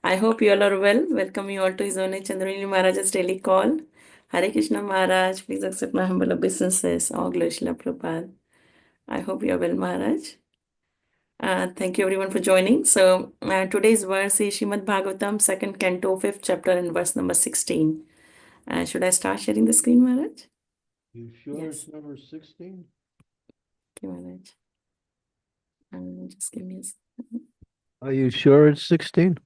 I hope you all are well. Welcome you all to His Holiness Chandramauli Maharaj's daily call. Hare Krishna Maharaj, please accept my humble obeisances. All glory Srila Prabhupada. I hope you are well, Maharaj. Thank you everyone for joining. So today's verse is Shrimad Bhagavatam, second canto, fifth chapter, and verse number 16. Should I start sharing the screen, Maharaj? You sure Yes. it's number 16? Okay, Maharaj. Just give me a second. Are you sure it's 16?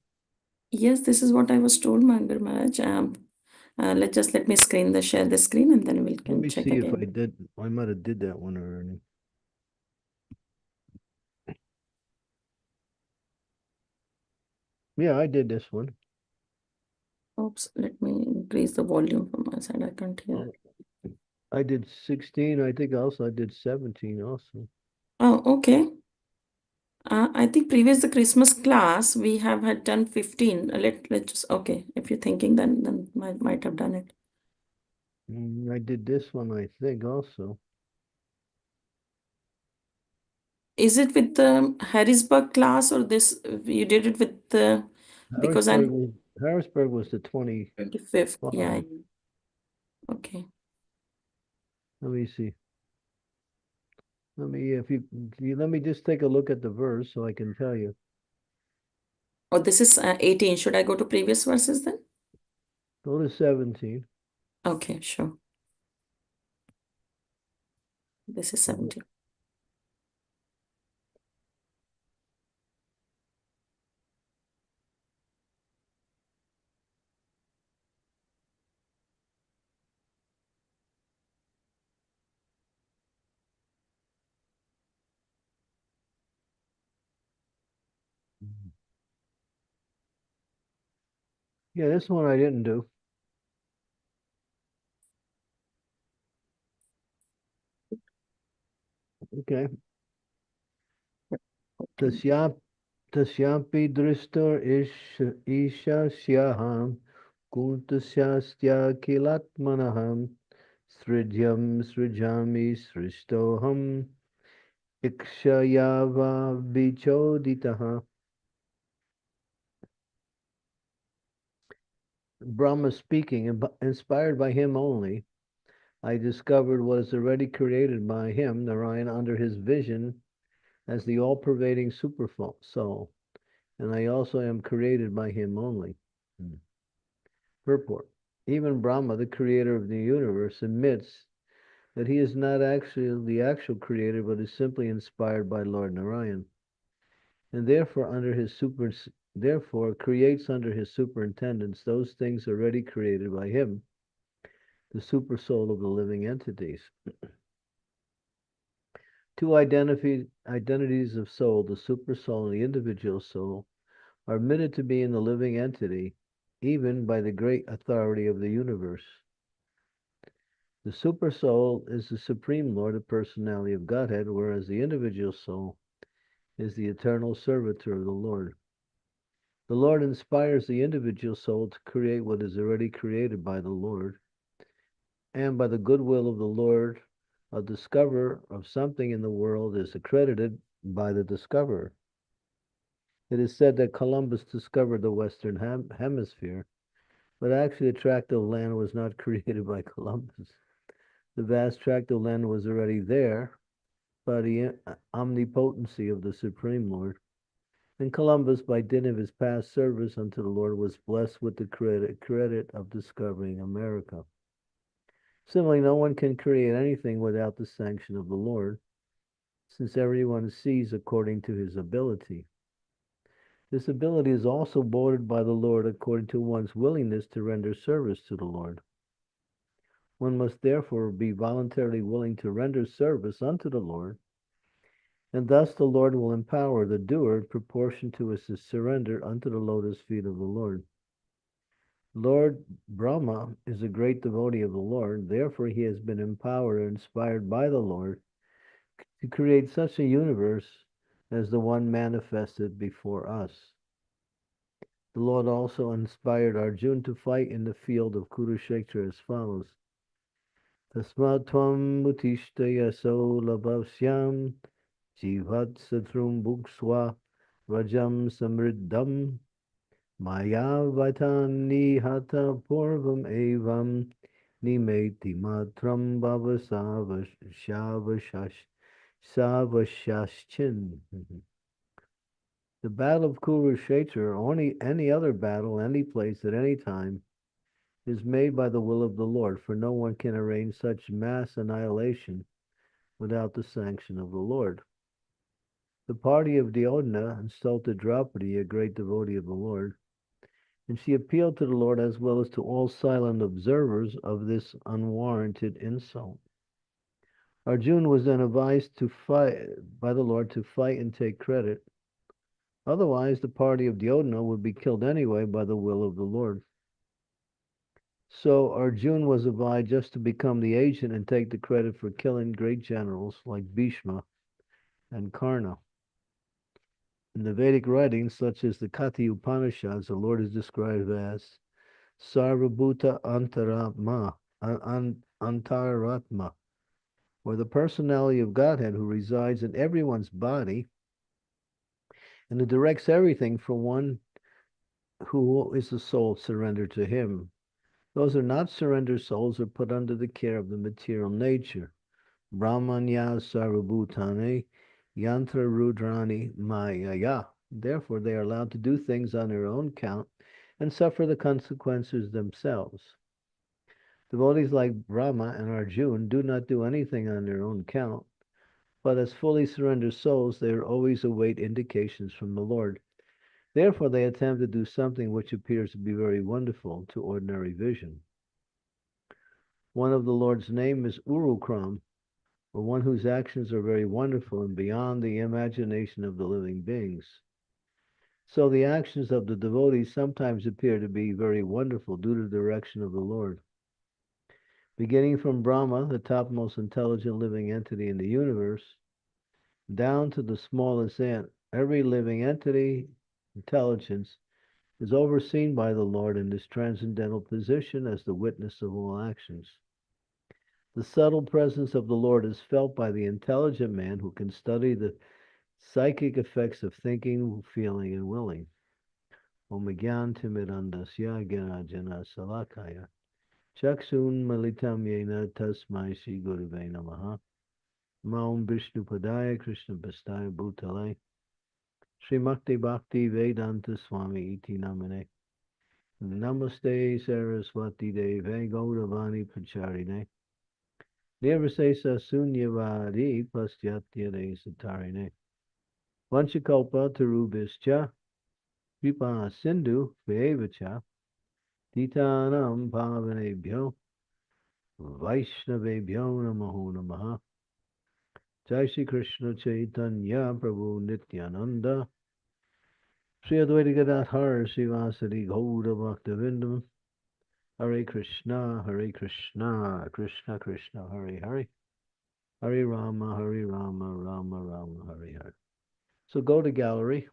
Yes, this is what I was told, Maharaj. Let me share the screen, and then we Let can me check see if again. I did. I might have did that one already. Yeah, I did this one. Oops, let me increase the volume from my side. I can't hear. I did 16. I think also I did 17 also. Oh, okay. I think previous the Christmas class we have had done 15. Let's just okay. If you're thinking, then might have done it. I did this one, I think, also. Is it with the Harrisburg class or this? You did it with the because Harrisburg I'm was, Harrisburg was the 25th. 25. Yeah. Okay. Let me see. Let me if you let me just take a look at the verse so I can tell you. Oh, this is 18. Should I go to previous verses then? Go to 17. Okay, sure. This is 17. Yeah, this one I didn't do. Okay. Okay. तस्यापि ईशस्याहं कुन्तस्यास्त्याखिलात्मनः सृजामि सृष्टोऽहम् इक्षयावाविचोदितः. Brahma speaking, inspired by him only, I discovered what is already created by him, Narayana, under his vision as the all-pervading super soul, and I also am created by him only. Purport. Even Brahma, the creator of the universe, admits that he is not actually the actual creator, but is simply inspired by Lord Narayan, and therefore creates under his superintendence those things already created by him, the super soul of the living entities. Two identities of soul, the super soul and the individual soul, are admitted to be in the living entity, even by the great authority of the universe. The super soul is the supreme Lord, the personality of Godhead, whereas the individual soul is the eternal servitor of the Lord. The Lord inspires the individual soul to create what is already created by the Lord, and by the goodwill of the Lord, a discoverer of something in the world is accredited by the discoverer. It is said that Columbus discovered the Western Hemisphere, but actually the tract of land was not created by Columbus. The vast tract of land was already there by the omnipotency of the Supreme Lord. And Columbus, by dint of his past service unto the Lord, was blessed with the credit of discovering America. Similarly, no one can create anything without the sanction of the Lord, since everyone sees according to his ability. This ability is also bordered by the Lord according to one's willingness to render service to the Lord. One must therefore be voluntarily willing to render service unto the Lord, and thus the Lord will empower the doer in proportion to his surrender unto the lotus feet of the Lord. Lord Brahma is a great devotee of the Lord, therefore he has been empowered and inspired by the Lord to create such a universe as the one manifested before us. The Lord also inspired Arjuna to fight in the field of Kurukshetra as follows. Tasmat tvam utishta yaso labhavyam jivat satrum bhuksva rajam samriddham Mayavatan hata purvam evam nimeti matram savashaschin. The battle of Kurukshetra, or any other battle, any place, at any time, is made by the will of the Lord, for no one can arrange such mass annihilation without the sanction of the Lord. The party of Diodna insulted Draupadi, a great devotee of the Lord, and she appealed to the Lord as well as to all silent observers of this unwarranted insult. Arjun was then advised to fight by the Lord to fight and take credit. Otherwise, the party of Duryodhana would be killed anyway by the will of the Lord. So Arjun was advised just to become the agent and take the credit for killing great generals like Bhishma and Karna. In the Vedic writings, such as the Kati Upanishads, the Lord is described as Sarvabhuta Antaratma, or the personality of Godhead who resides in everyone's body and who directs everything for one who is the soul surrendered to him. Those who are not surrendered souls are put under the care of the material nature. Brahmanya Sarvabhutane Yantra Rudrani Mayaya. Therefore, they are allowed to do things on their own count and suffer the consequences themselves. Devotees like Brahma and Arjun do not do anything on their own count, but as fully surrendered souls, they always await indications from the Lord. Therefore, they attempt to do something which appears to be very wonderful to ordinary vision. One of the Lord's name is Urukram, or one whose actions are very wonderful and beyond the imagination of the living beings. So the actions of the devotees sometimes appear to be very wonderful due to the direction of the Lord. Beginning from Brahma, the topmost intelligent living entity in the universe, down to the smallest ant, every living entity, intelligence, is overseen by the Lord in this transcendental position as the witness of all actions. The subtle presence of the Lord is felt by the intelligent man who can study the psychic effects of thinking, feeling, and willing. Om Gyan Timirandasya Gyanajana Salakaya Chaksun Malitam Yena Tasmai Shri Guruve Namaha Maum Vishnu Padaya Krishna Pastaya Bhutale Srimakti Bhakti Vedanta Swami Iti Namane Namaste Saraswati Deve Gauravani Pacharine Nirvisesa Sunyavadi Pastyatya Satarine Vanchakalpa Tarubhischa Kripa Sindhu Vevacha Titanam Pavanebhyo Vaishnavebhyo Namaho Namaha Jai Shri Krishna Chaitanya Prabhu Nityananda Sri Advaita Gadadhar Srivasadi Gaura Bhaktivinoda Hare Krishna Krishna Krishna Hare Hare Hare Rama Rama Rama Hare Hare. So go to gallery.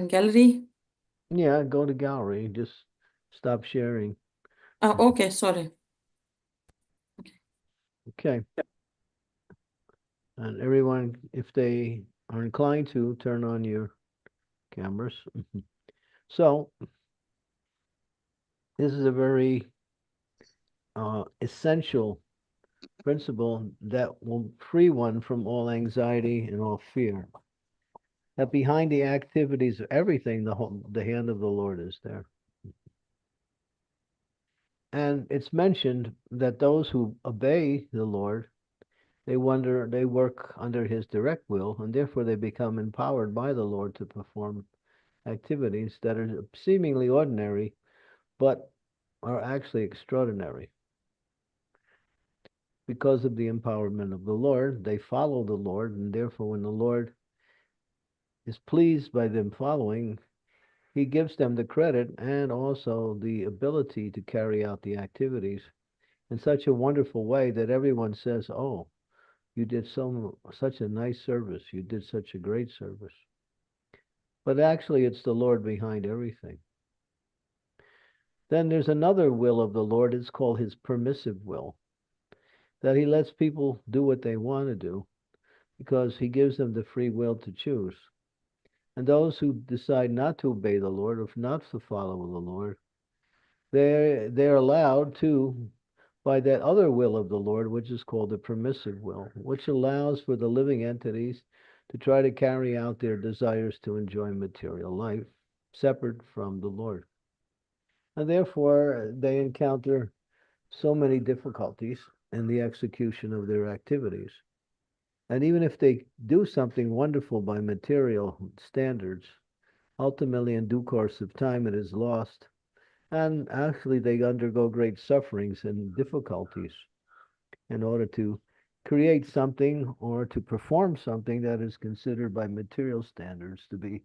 Gallery. Yeah, go to gallery. Just stop sharing. Okay, sorry. Okay. And everyone, if they are inclined to, turn on your cameras. So this is a very essential principle that will free one from all anxiety and all fear. That behind the activities of everything, the hand of the Lord is there. And it's mentioned that those who obey the Lord, they work under his direct will, and therefore they become empowered by the Lord to perform activities that are seemingly ordinary, but are actually extraordinary. Because of the empowerment of the Lord, they follow the Lord, and therefore when the Lord is pleased by them following, he gives them the credit and also the ability to carry out the activities in such a wonderful way that everyone says, "Oh, you did such a nice service. You did such a great service." But actually, it's the Lord behind everything. Then there's another will of the Lord. It's called his permissive will, that he lets people do what they want to do. because he gives them the free will to choose. And those who decide not to obey the Lord, or not to follow the Lord, they're allowed to by that other will of the Lord, which is called the permissive will, which allows for the living entities to try to carry out their desires to enjoy material life separate from the Lord. And therefore, they encounter so many difficulties in the execution of their activities. And even if they do something wonderful by material standards, ultimately, in due course of time, it is lost. And actually, they undergo great sufferings and difficulties in order to create something or to perform something that is considered by material standards to be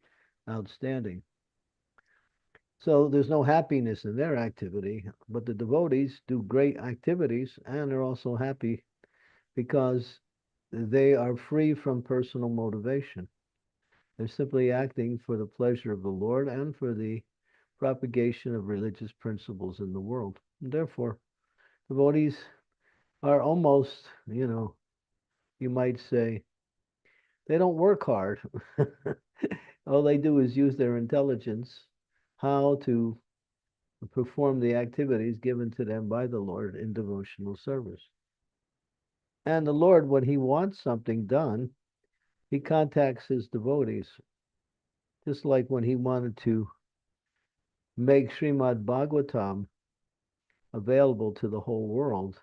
outstanding. So there's no happiness in their activity, but the devotees do great activities and are also happy because they are free from personal motivation. They're simply acting for the pleasure of the Lord and for the propagation of religious principles in the world. And therefore, devotees are almost, you might say, they don't work hard. All they do is use their intelligence how to perform the activities given to them by the Lord in devotional service. And the Lord, when he wants something done, he contacts his devotees, just like when he wanted to make Srimad Bhagavatam available to the whole world.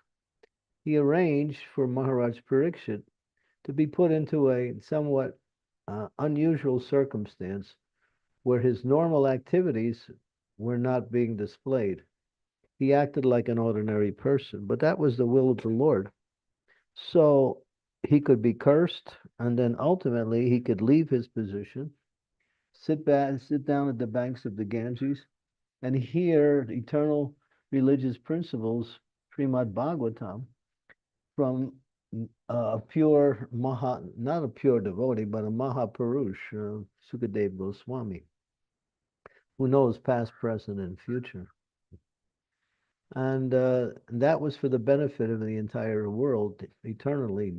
He arranged for Maharaj Parikshit to be put into a somewhat unusual circumstance where his normal activities were not being displayed. He acted like an ordinary person, but that was the will of the Lord. So he could be cursed, and then ultimately he could leave his position, sit down at the banks of the Ganges, and hear eternal religious principles, Srimad Bhagavatam, from a pure not a pure devotee, but a Mahapurush, Sukadev Goswami, who knows past, present, and future. And that was for the benefit of the entire world eternally,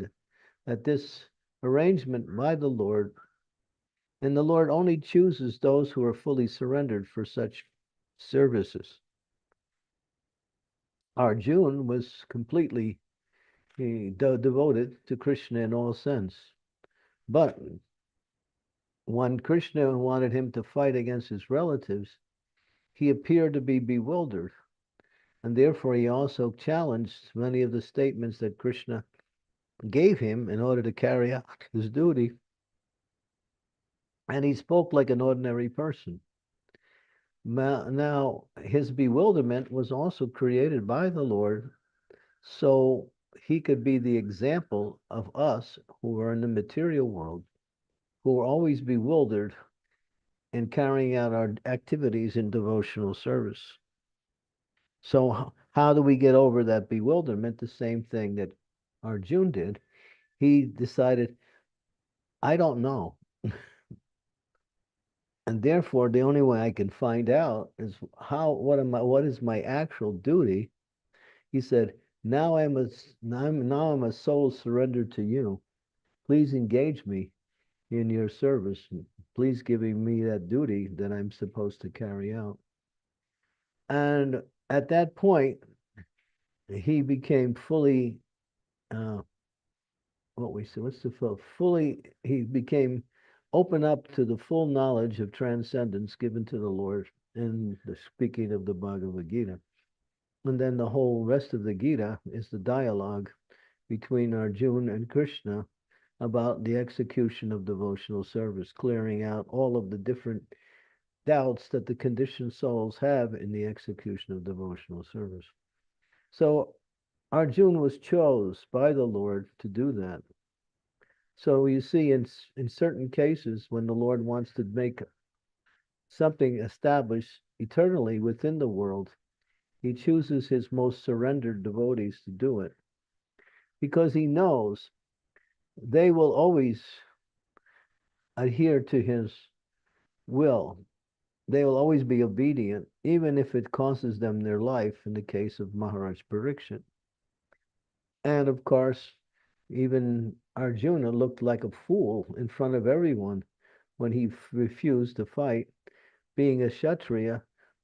that this arrangement by the Lord, and the Lord only chooses those who are fully surrendered for such services. Arjun was completely devoted to Krishna in all sense. But when Krishna wanted him to fight against his relatives, he appeared to be bewildered. And therefore, he also challenged many of the statements that Krishna gave him in order to carry out his duty. And he spoke like an ordinary person. Now, his bewilderment was also created by the Lord so he could be the example of us who are in the material world, who are always bewildered in carrying out our activities in devotional service. So, how do we get over that bewilderment? The same thing that Arjun did. He decided, I don't know. And therefore, the only way I can find out is what is my actual duty. He said, now I'm a soul surrendered to you. Please engage me in your service. Please giving me that duty that I'm supposed to carry out. And at that point, he became fully, uh, what we say, what's the fully, he became open up to the full knowledge of transcendence given to the Lord in the speaking of the Bhagavad Gita. And then the whole rest of the Gita is the dialogue between Arjuna and Krishna about the execution of devotional service, clearing out all of the different doubts that the conditioned souls have in the execution of devotional service. So Arjuna was chose by the Lord to do that. So you see, in certain cases, when the Lord wants to make something established eternally within the world, he chooses his most surrendered devotees to do it because he knows they will always adhere to his will. They will always be obedient, even if it costs them their life, in the case of Maharaj Pariksit. And of course, Even Arjuna looked like a fool in front of everyone when he refused to fight, being a Kshatriya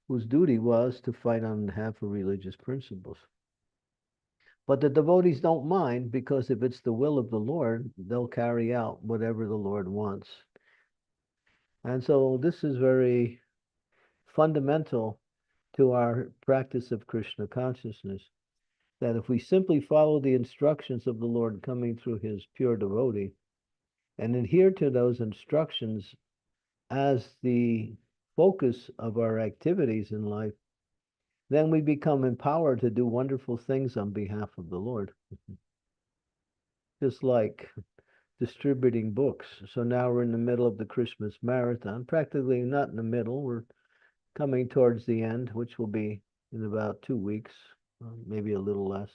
whose duty was to fight on behalf of religious principles. But the devotees don't mind because if it's the will of the Lord, they'll carry out whatever the Lord wants. And so this is very fundamental to our practice of Krishna consciousness, that if we simply follow the instructions of the Lord coming through his pure devotee and adhere to those instructions as the focus of our activities in life, then we become empowered to do wonderful things on behalf of the Lord. Just like distributing books. So now we're in the middle of the Christmas marathon, practically not in the middle. We're coming towards the end, which will be in about 2 weeks, maybe a little less,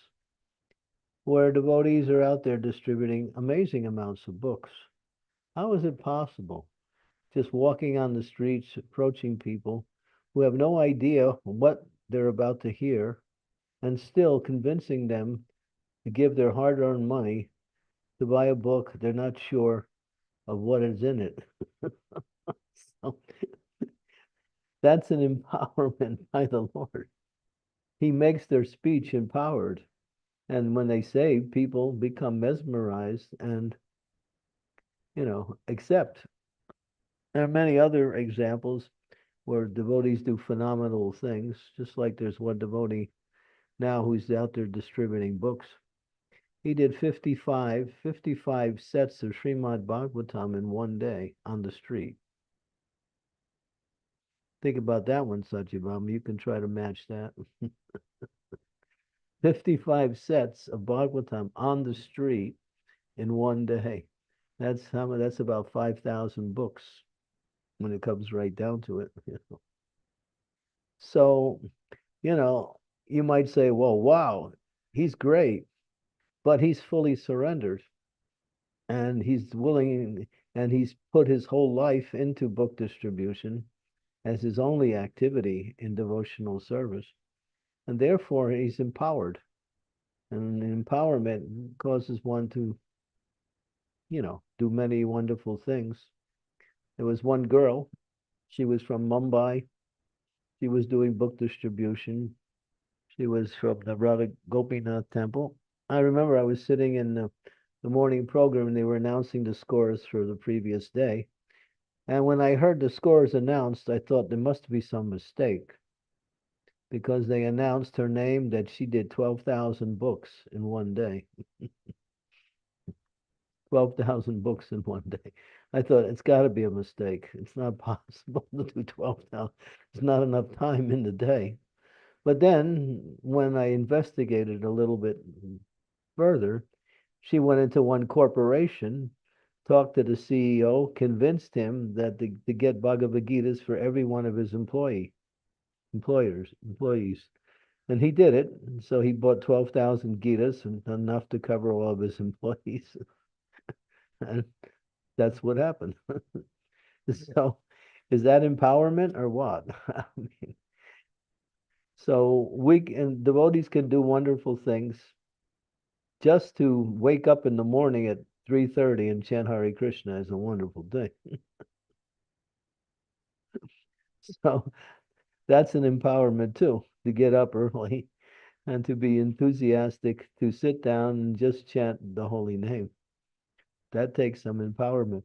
where devotees are out there distributing amazing amounts of books. How is it possible? Just walking on the streets, approaching people who have no idea what they're about to hear, and still convincing them to give their hard earned money to buy a book they're not sure of what is in it. So that's an empowerment by the Lord. He makes their speech empowered. And when they say, people become mesmerized and, accept. There are many other examples where devotees do phenomenal things, just like there's one devotee now who's out there distributing books. He did 55 sets of Srimad Bhagavatam in one day on the street. Think about that one, Satyabhama. You can try to match that. 55 sets of Bhagavatam on the street in one day. That's about 5,000 books when it comes right down to it. So, you know, you might say, well, wow, he's great, but he's fully surrendered and he's willing and he's put his whole life into book distribution as his only activity in devotional service. And therefore, he's empowered. And empowerment causes one to, do many wonderful things. There was one girl, she was from Mumbai. She was doing book distribution. She was from the Radha Gopinath temple. I remember I was sitting in the morning program and they were announcing the scores for the previous day. And when I heard the scores announced, I thought there must be some mistake because they announced her name that she did 12,000 books in one day. 12,000 books in one day. I thought it's got to be a mistake. It's not possible to do 12,000. It's not enough time in the day. But then when I investigated a little bit further, she went into one corporation, talked to the CEO, convinced him that to get Bhagavad Gitas for every one of his employees. And he did it. So he bought 12,000 Gitas and enough to cover all of his employees. And that's what happened. So is that empowerment or what? I mean, so and devotees can do wonderful things. Just to wake up in the morning at 3:30 and chant Hare Krishna is a wonderful thing. So that's an empowerment too, to get up early and to be enthusiastic, to sit down and just chant the holy name. That takes some empowerment.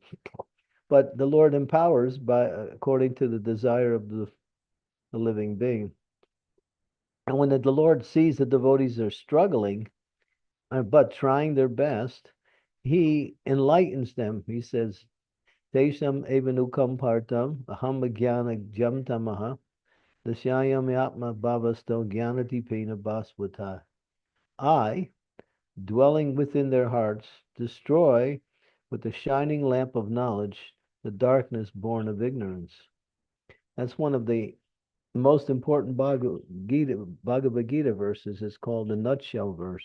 But the Lord empowers by according to the desire of the living being. And when the Lord sees the devotees are struggling, but trying their best, he enlightens them. He says, Tesham evanukam partam aham jnana jam tamaha dasyayam yatma bhavasto jnanati pena basvata. I, dwelling within their hearts, destroy with the shining lamp of knowledge the darkness born of ignorance. That's one of the most important Bhagavad Gita verses. It's called the nutshell verse.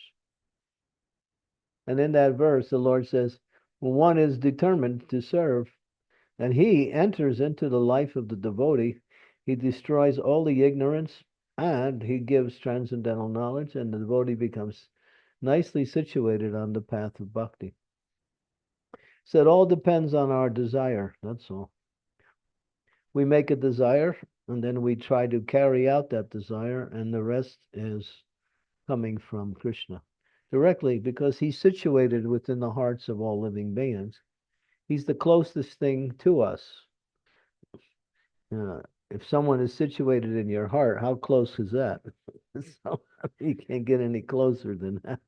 And in that verse, the Lord says, when one is determined to serve, and he enters into the life of the devotee, he destroys all the ignorance and he gives transcendental knowledge, and the devotee becomes nicely situated on the path of bhakti. So it all depends on our desire, that's all. We make a desire, and then we try to carry out that desire, and the rest is coming from Krishna directly, because he's situated within the hearts of all living beings. He's the closest thing to us. If someone is situated in your heart, how close is that? So you can't get any closer than that,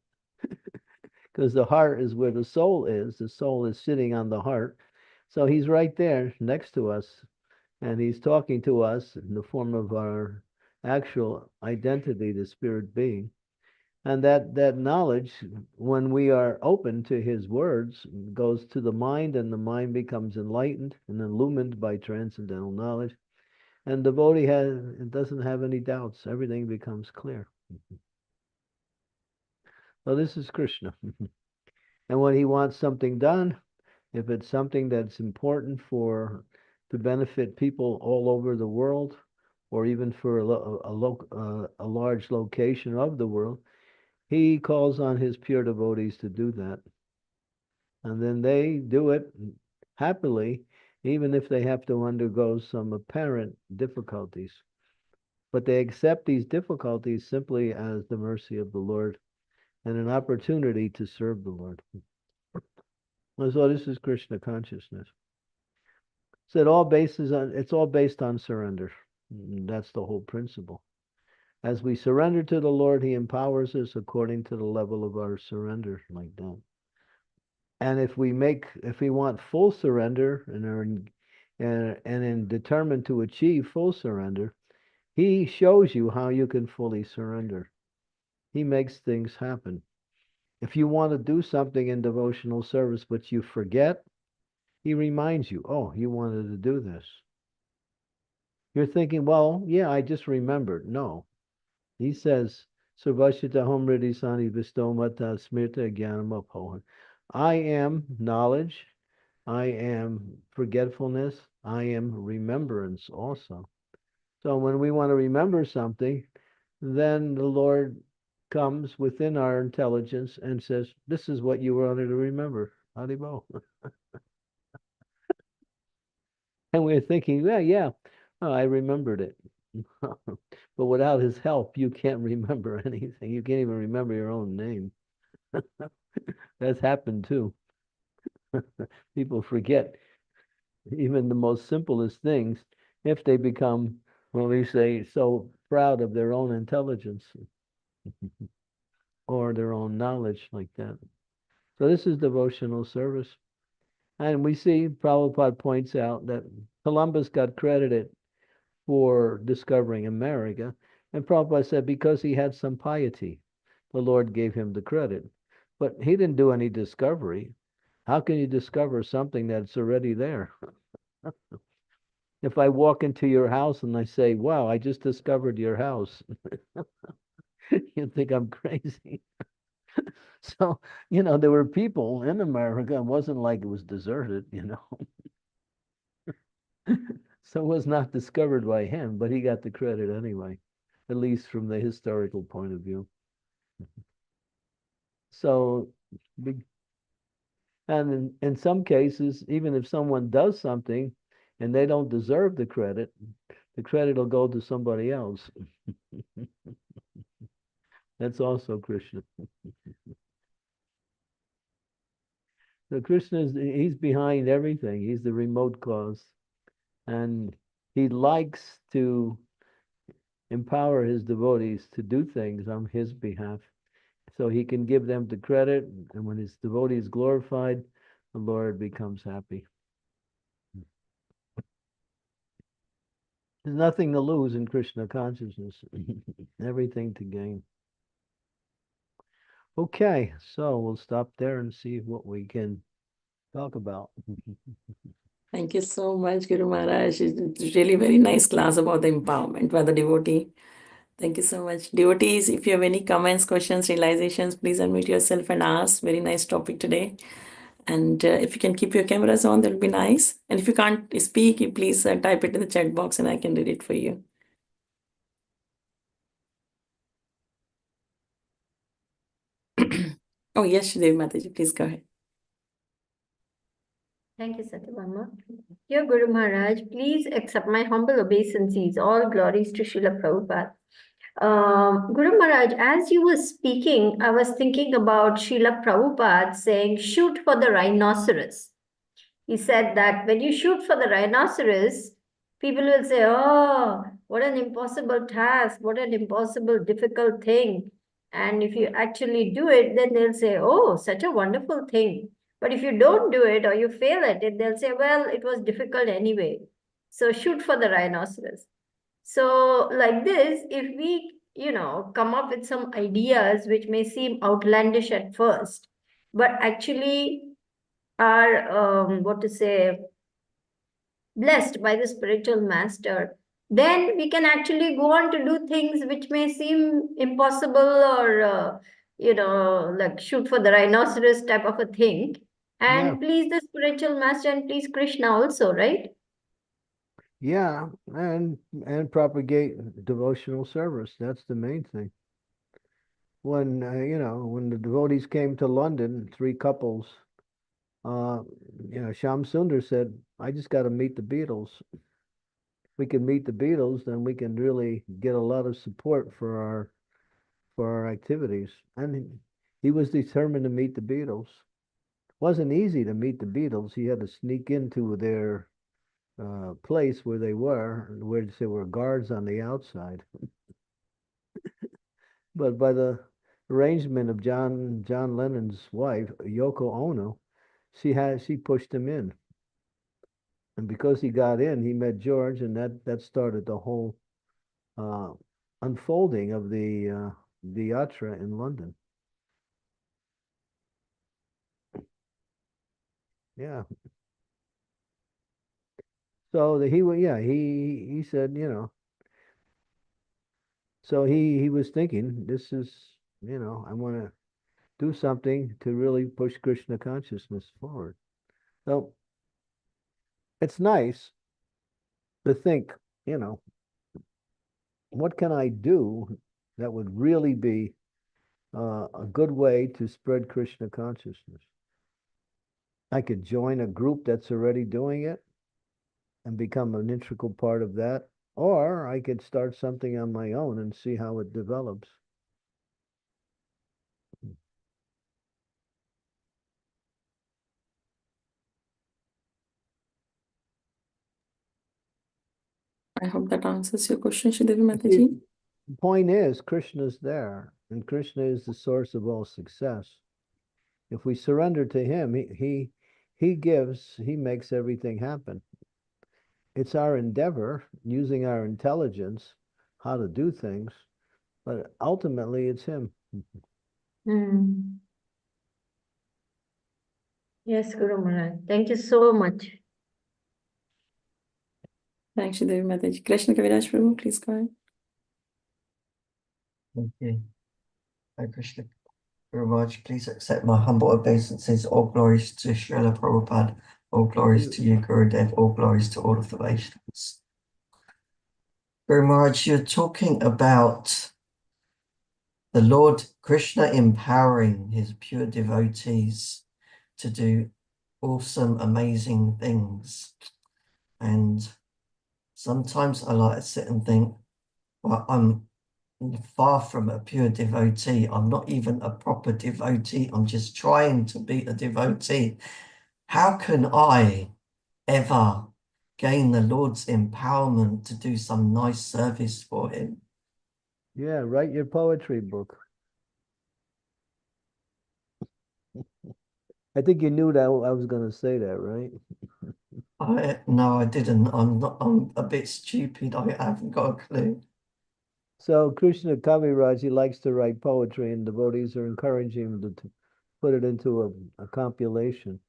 because the heart is where the soul is. The soul is sitting on the heart. So he's right there next to us, and he's talking to us in the form of our actual identity, the spirit being. And that knowledge, when we are open to his words, goes to the mind, and the mind becomes enlightened and illumined by transcendental knowledge. And devotee doesn't have any doubts. Everything becomes clear. Well, this is Krishna. And when he wants something done, if it's something that's important to benefit people all over the world, or even for a large location of the world, he calls on his pure devotees to do that. And then they do it happily, even if they have to undergo some apparent difficulties. But they accept these difficulties simply as the mercy of the Lord and an opportunity to serve the Lord. So this is Krishna consciousness. So it's all based on surrender. That's the whole principle. As we surrender to the Lord, he empowers us according to the level of our surrender, like that. And if we want full surrender and determined to achieve full surrender, he shows you how you can fully surrender. He makes things happen. If you want to do something in devotional service but you forget, he reminds you, oh, you wanted to do this. You're thinking, well, yeah, I just remembered. No. He says, Sarvashita Homriti Sani Vistomata Smirta Jnanam. I am knowledge, I am forgetfulness, I am remembrance also. So when we want to remember something, then the Lord comes within our intelligence and says, this is what you wanted to remember. Haribo. And we're thinking, yeah, oh, I remembered it. But without his help, you can't remember anything. You can't even remember your own name. That's happened too. People forget even the most simplest things if they become, well, we say, so proud of their own intelligence or their own knowledge like that. So this is devotional service. And we see Prabhupada points out that Columbus got credited for discovering America. And Prabhupada said because he had some piety, the Lord gave him the credit. But he didn't do any discovery. How can you discover something that's already there? If I walk into your house and I say, wow, I just discovered your house, you think I'm crazy. So, there were people in America. It wasn't like it was deserted. So it was not discovered by him, but he got the credit anyway, at least from the historical point of view. So, and in some cases, even if someone does something and they don't deserve the credit will go to somebody else. That's also Krishna. So Krishna he's behind everything. He's the remote cause. And he likes to empower his devotees to do things on his behalf. So he can give them the credit. And when his devotee is glorified, the Lord becomes happy. There's nothing to lose in Krishna consciousness, everything to gain. Okay, so we'll stop there and see what we can talk about. Thank you so much, Guru Maharaj. It's really very nice class about the empowerment by the devotee. Thank you so much. Devotees, if you have any comments, questions, realizations, please unmute yourself and ask. Very nice topic today. And if you can keep your cameras on, that will be nice. And if you can't speak, you please type it in the chat box and I can read it for you. Oh, yes, Shridevi Mataji, please go ahead. Thank you, Satyabama. Dear Guru Maharaj, please accept my humble obeisances. All glories to Srila Prabhupada. Guru Maharaj, as you were speaking, I was thinking about Srila Prabhupada saying, shoot for the rhinoceros. He said that when you shoot for the rhinoceros, people will say, oh, what an impossible task, what an impossible, difficult thing. And if you actually do it, then they'll say, oh, such a wonderful thing. But if you don't do it or you fail at it, they'll say, well, it was difficult anyway. So shoot for the rhinoceros. So, like this, if we, come up with some ideas which may seem outlandish at first, but actually are, what to say, blessed by the spiritual master, then we can actually go on to do things which may seem impossible or, like shoot for the rhinoceros type of a thing Yeah, and please the spiritual master and please Krishna also, right? yeah, and propagate devotional service. That's the main thing. When when the devotees came to London, three couples, uh, Sham Sundar said, "I just got to meet the Beatles. If we can meet the Beatles, then we can really get a lot of support for our activities." And he was determined to meet the Beatles. Wasn't easy to meet the Beatles. He had to sneak into their place where they were, where there were guards on the outside. But by the arrangement of John Lennon's wife, Yoko Ono, she pushed him in, and because he got in, he met George, and that started the whole uh, unfolding of the yatra in London. Yeah. So he said, so he was thinking, this is, I want to do something to really push Krishna consciousness forward. So it's nice to think, you know, what can I do that would really be a good way to spread Krishna consciousness? I could join a group that's already doing it and become an integral part of that, or I could start something on my own and see how it develops. I hope that answers your question, Shridevi See, Mataji. the point is, Krishna's there, and Krishna is the source of all success. If we surrender to him, he gives, he makes everything happen. It's our endeavor, using our intelligence, how to do things, but ultimately it's him. Hmm. Yes, Guru Maharaj. Thank you so much. Thanks, Shridevi Mataji. Krishna Kaviraj Prabhu, please go ahead. Thank you. Hare Krishna. Guru Maharaj, please accept my humble obeisances. All glories to Srila Prabhupada. All glories to you, Gurudev. All glories to all of the Vaishnavas. Guru Maharaj, you're talking about the Lord Krishna empowering his pure devotees to do awesome, amazing things. And sometimes I like to sit and think, well, I'm far from a pure devotee. I'm not even a proper devotee. I'm just trying to be a devotee. How can I ever gain the Lord's empowerment to do some nice service for him? Yeah, write your poetry book. I think you knew that I was going to say that, right? No, I didn't. I'm a bit stupid. I haven't got a clue. So Krishna Kaviraj, he likes to write poetry, and devotees are encouraging him to put it into a compilation.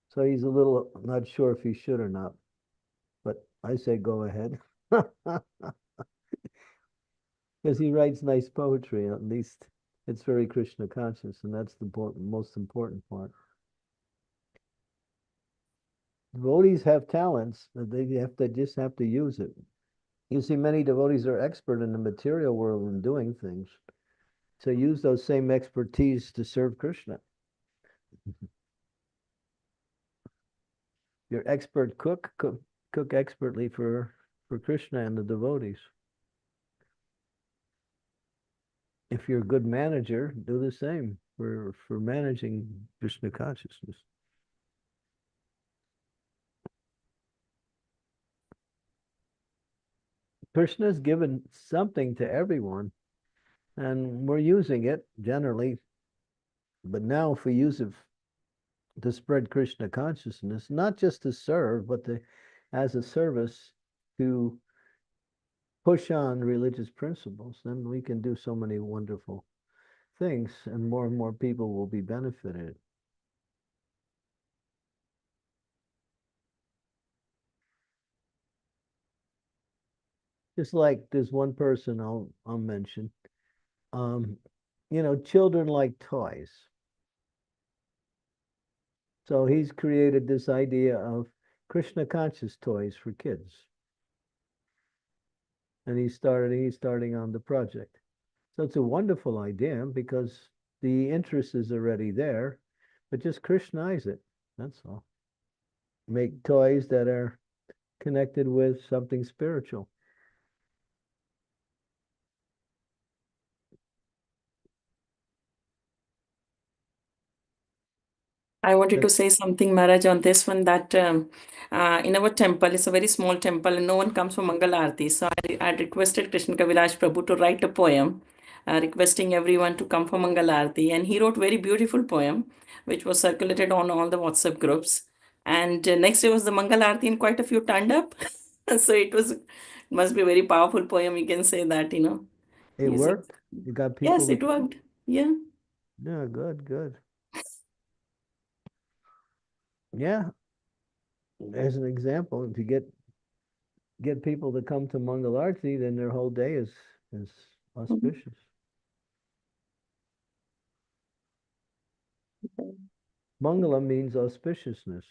So he's a little not sure if he should or not, but I say go ahead. Because he writes nice poetry, at least it's very Krishna conscious, and that's the most important part. Devotees have talents, they just have to use it. You see, many devotees are expert in the material world in doing things, So use those same expertise to serve Krishna. You're expert cook expertly for Krishna and the devotees. If you're a good manager, do the same for managing Krishna consciousness. Krishna's given something to everyone, and we're using it generally. But now, if we use it to spread Krishna consciousness, not just to serve, but as a service to push on religious principles, then we can do so many wonderful things, and more people will be benefited. Just like there's one person I'll mention. Children like toys. So he's created this idea of Krishna conscious toys for kids. And he's starting on the project. So it's a wonderful idea because the interest is already there, but just Krishnaize it. That's all. Make toys that are connected with something spiritual. I wanted to say something, Maharaj, on this one that in our temple, it's a very small temple and no one comes for Mangal Aarti. So I requested Krishna Kaviraj Prabhu to write a poem requesting everyone to come for Mangal Aarti. And he wrote very beautiful poem, which was circulated on all the WhatsApp groups. And next day was the Mangal Aarti and quite a few turned up. So must be a very powerful poem. You can say that, It Yes, worked. You got people. yes, it worked. Yeah. Yeah, good. Yeah, as an example, if you get people to come to Mangalarti, then their whole day is Mhm. auspicious. Mangala means auspiciousness.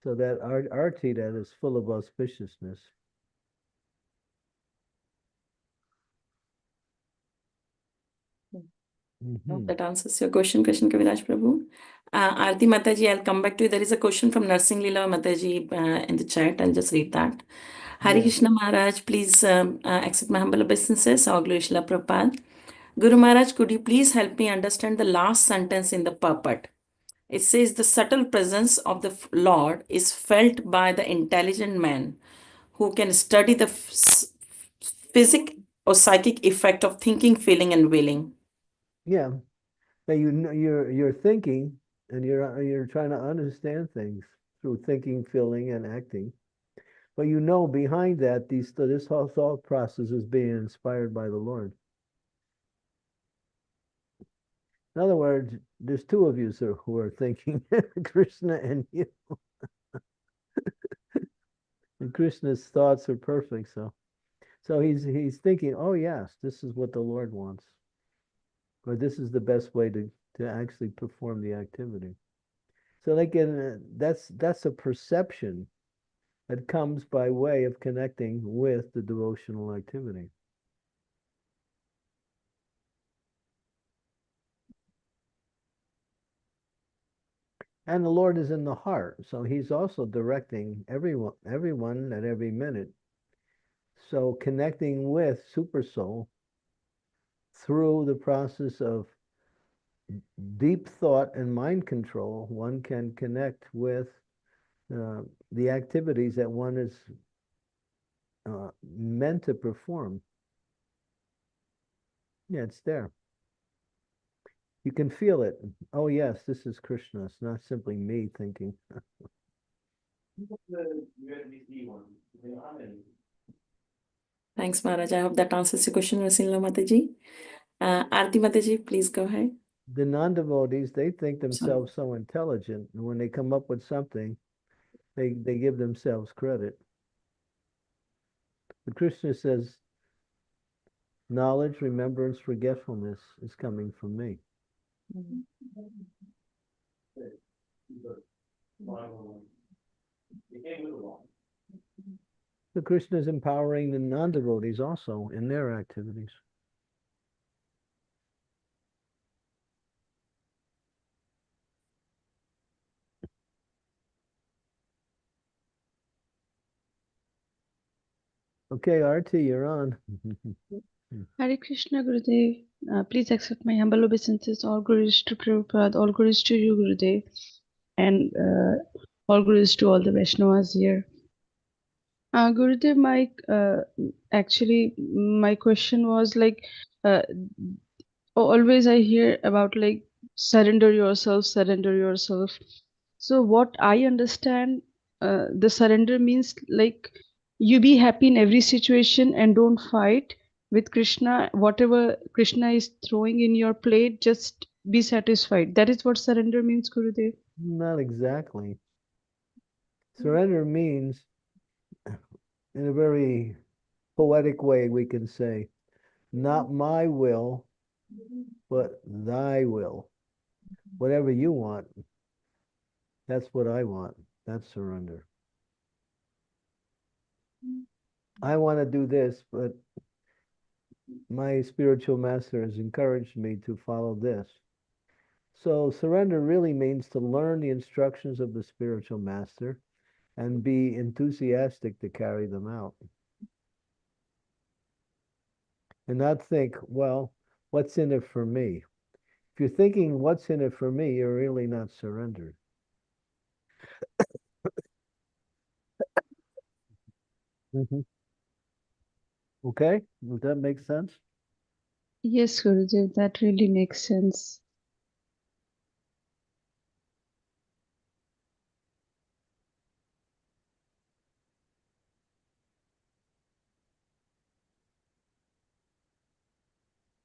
So that arti that is full of auspiciousness. Hope that answers your question, Krishna Kaviraj Prabhu. Aarti Mataji, I'll come back to you. There is a question from Narsing Leela Mataji in the chat. I'll just read that. Hari Yeah. Krishna Maharaj, please accept my humble obeisances. All glory Srila Prabhupada. Guru Maharaj, could you please help me understand the last sentence in the purport? It says the subtle presence of the Lord is felt by the intelligent man who can study the physic or psychic effect of thinking, feeling, and willing. Yeah. Now you're thinking and you're trying to understand things through thinking, feeling, and acting. But behind that this whole thought process is being inspired by the Lord. In other words, there's two of you, sir, who are thinking, Krishna and you. And Krishna's thoughts are perfect, so he's thinking, oh yes, this is what the Lord wants, or this is the best way to actually perform the activity. So that's a perception that comes by way of connecting with the devotional activity. And the Lord is in the heart, so he's also directing everyone at every minute. So connecting with Super Soul through the process of deep thought and mind control, one can connect with the activities that one is meant to perform. Yeah, it's there. You can feel it. Oh, yes, this is Krishna. It's not simply me thinking. Thanks, Maharaj. I hope that answers your question, Rasinla Mataji. Aarti Mataji, please go ahead. The non-devotees, they think Sorry. themselves so intelligent, and when they come up with something, they give themselves credit. But Krishna says, knowledge, remembrance, forgetfulness is coming from me. So Krishna is empowering the non-devotees also in their activities. Okay, Arti, you're on. Hare Krishna Gurudev. Please accept my humble obeisances. All glories to Prabhupada, all glories to you, Gurudev, and all glories to all the Vaishnavas here. Gurudev, my question was like, uh, always I hear about like surrender yourself, surrender yourself. So what I understand, the surrender means like you be happy in every situation and don't fight with Krishna. Whatever Krishna is throwing in your plate, just be satisfied. That is what surrender means, Gurudev. Not exactly. Surrender means, in a very poetic way, we can say, not my will, but thy will. Whatever you want, that's what I want. That's surrender. I want to do this, but my spiritual master has encouraged me to follow this. So surrender really means to learn the instructions of the spiritual master and be enthusiastic to carry them out. And not think, well, what's in it for me? If you're thinking what's in it for me, you're really not surrendered. Mhm. Okay, does that make sense? Yes, Gurudev, that really makes sense.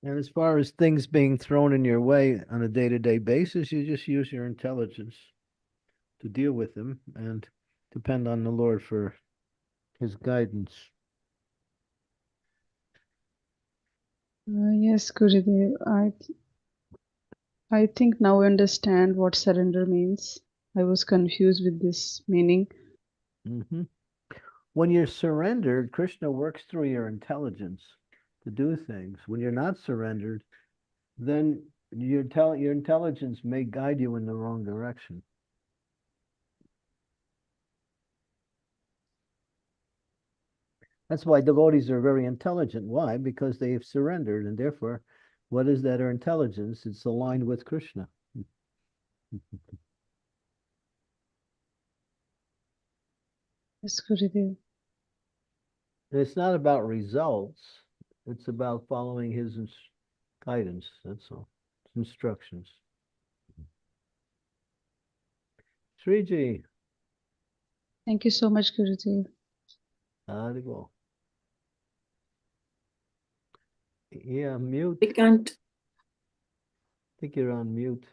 And as far as things being thrown in your way on a day-to-day basis, you just use your intelligence to deal with them and depend on the Lord for his guidance. Yes, Gurudev, I think now I understand what surrender means. I was confused with this meaning. Hmm. When you're surrendered, Krishna works through your intelligence to do things. When you're not surrendered, then your intelligence may guide you in the wrong direction. That's why devotees are very intelligent. Why? Because they have surrendered, and therefore, what is that? Our intelligence? It's aligned with Krishna. Yes, Gurudev. And it's not about results. It's about following his guidance. That's all. Instructions. Sriji, Thank you so much, Gurudev. Haribo. Yeah, mute. We can't I think you're on mute.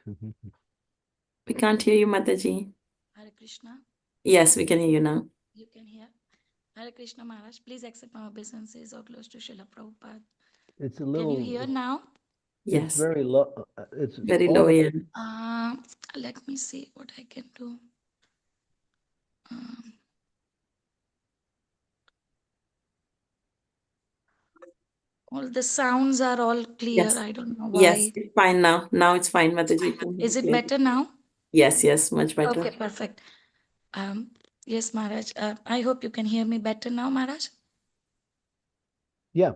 we can't hear you, Mataji. Hare Krishna, Yes, we can hear you now. you can hear. Hare Krishna Maharaj, please accept my obeisances or close to Srila Prabhupada. It's a Can you little, hear now? it's Yes, very low. It's very low, audible. yeah. Let me see what I can do. Um, all the sounds are all clear. Yes. I don't know Yes, why. it's fine now. Now it's fine, Mataji. You can hear Is it clearly. better now? Yes, much better. Okay, perfect. Yes, Maharaj. I hope you can hear me better now, Maharaj. Yeah.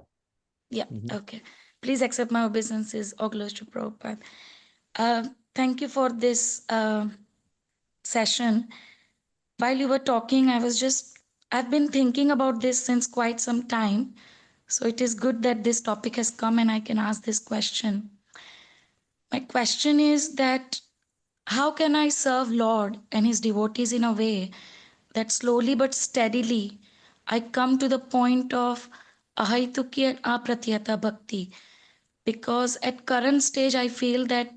Yeah, Mhm. okay. Please accept my obeisances, all glories to Prabhupada. Thank you for this session. While you were talking, I've been thinking about this since quite some time. So it is good that this topic has come and I can ask this question. My question is that how can I serve Lord and his devotees in a way that slowly but steadily I come to the point of ahaituki and apratyata bhakti? Because at current stage I feel that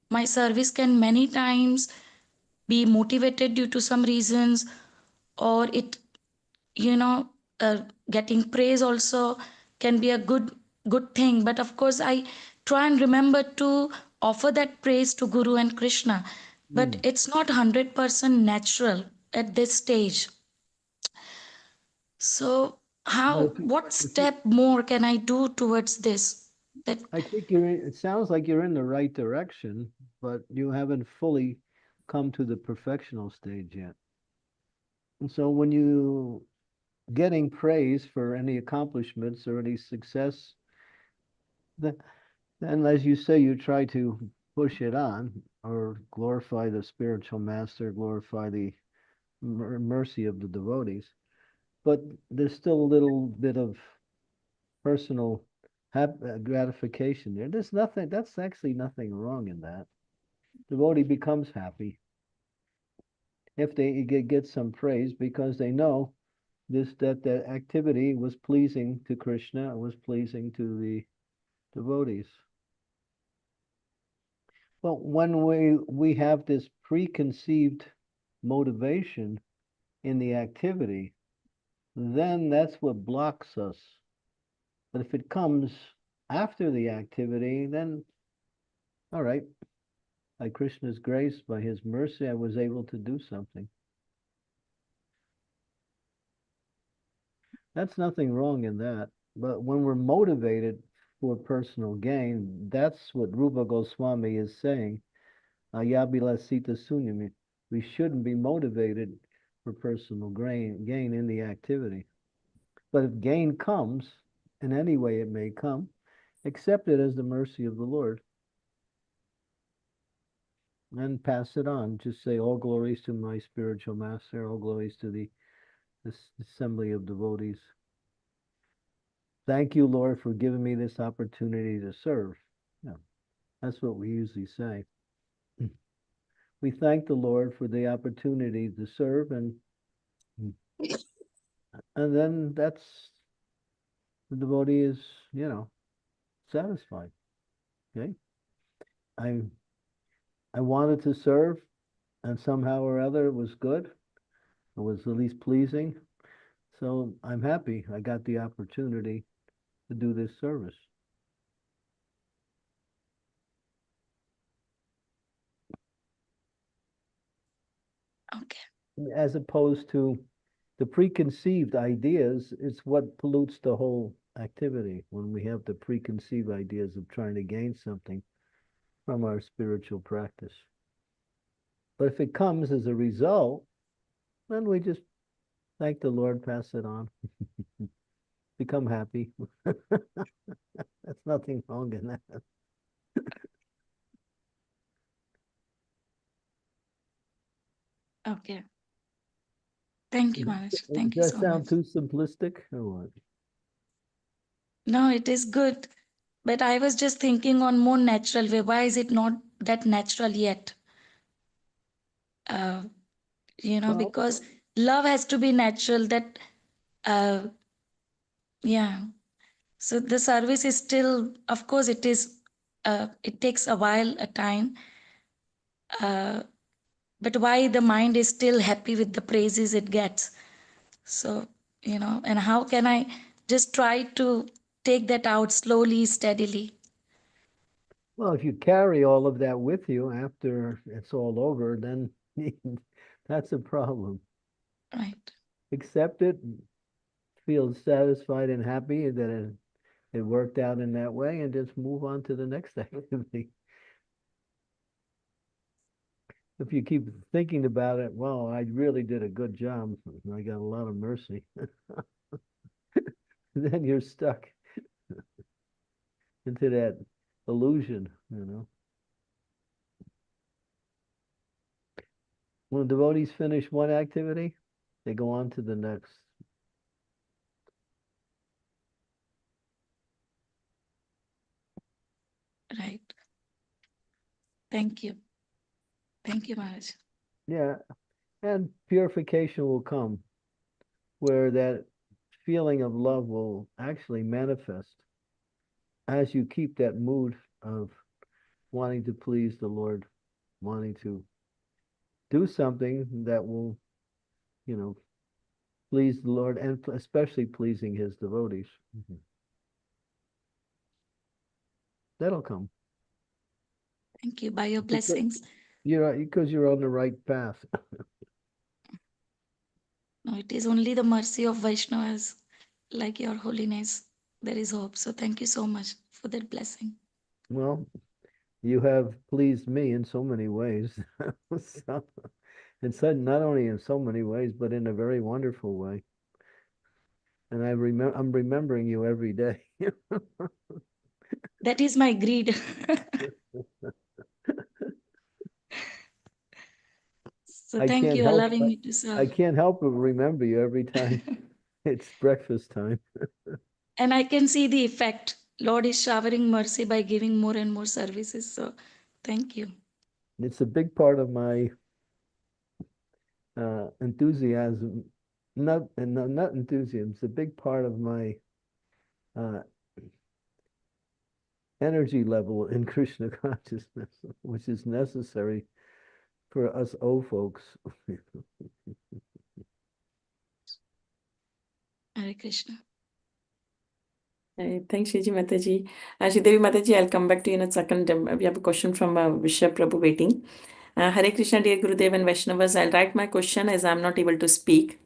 my service can many times be motivated due to some reasons, or it you know getting praise also can be a good thing, but of course I try and remember to offer that praise to Guru and Krishna, but Mm. it's not 100% natural at this stage. So But how, what step more can I do towards this? That I think it sounds like you're in the right direction, but you haven't fully come to the perfectional stage yet. And so when you getting praise for any accomplishments or any success, then as you say, you try to push it on or glorify the spiritual master, glorify the mercy of the devotees. But there's still a little bit of personal gratification there. There's nothing, that's actually nothing wrong in that. Devotee becomes happy if they get some praise because they know that the activity was pleasing to Krishna, was pleasing to the devotees. Well, when we have this preconceived motivation in the activity, then that's what blocks us. But if it comes after the activity, then all right, by Krishna's grace, by his mercy, I was able to do something. That's nothing wrong in that. But when we're motivated for personal gain, that's what Rupa Goswami is saying. Ayabila Sita Sunyami. We shouldn't be motivated for personal gain in the activity. But if gain comes, in any way it may come, accept it as the mercy of the Lord. And pass it on. Just say, all glories to my spiritual master, all glories to the assembly of devotees. Thank you, Lord, for giving me this opportunity to serve. Yeah, that's what we usually say. We thank the Lord for the opportunity to serve, and then that's the devotee is, satisfied. Okay, I wanted to serve, and somehow or other it was good. It was at least pleasing. So I'm happy I got the opportunity to do this service. Okay. As opposed to the preconceived ideas, it's what pollutes the whole activity when we have the preconceived ideas of trying to gain something from our spiritual practice. But if it comes as a result, then we just thank the Lord, pass it on, become happy. That's nothing wrong in that. Okay. Thank you, Maharaj. Does Thank you that so sound much. too simplistic or what? No, it is good. But I was just thinking on more natural way. Why is it not that natural yet? Uh, Well, because love has to be natural. That, yeah. So the service is still, of course, it is. It takes a while, a time. But why the mind is still happy with the praises it gets? So, and how can I just try to take that out slowly, steadily? well, if you carry all of that with you after it's all over, then that's a problem. Right. Accept it, feel satisfied and happy that it worked out in that way, and just move on to the next activity. If you keep thinking about it, well, I really did a good job. I got a lot of mercy. Then you're stuck into that illusion. When devotees finish one activity, they go on to the next. Right. Thank you. Thank you, Maharaj. Yeah, and purification will come where that feeling of love will actually manifest as you keep that mood of wanting to please the Lord, wanting to do something that will, you know, please the Lord and especially pleasing his devotees. That'll come. Thank you. By your Because blessings. you're on the right path. No, it is only the mercy of Vaishnavas like your holiness. There is hope. So thank you so much for that blessing. Well, you have pleased me in so many ways. So, and said not only in so many ways, but in a very wonderful way. And I'm remembering you every day. That is my greed. So I thank can't you help allowing me to I serve. can't help but remember you every time it's breakfast time. And I can see the effect. Lord is showering mercy by giving more and more services. So thank you. It's a big part of my enthusiasm. Not enthusiasm. It's a big part of my uh, energy level in Krishna consciousness, which is necessary for us old folks. Hare Krishna. Thanks, Shiji Mataji. Devi Mataji, I'll come back to you in a second. We have a question from Vishwa Prabhu waiting. Hare Krishna, dear Gurudev and Vaishnavas. I'll write my question as I'm not able to speak.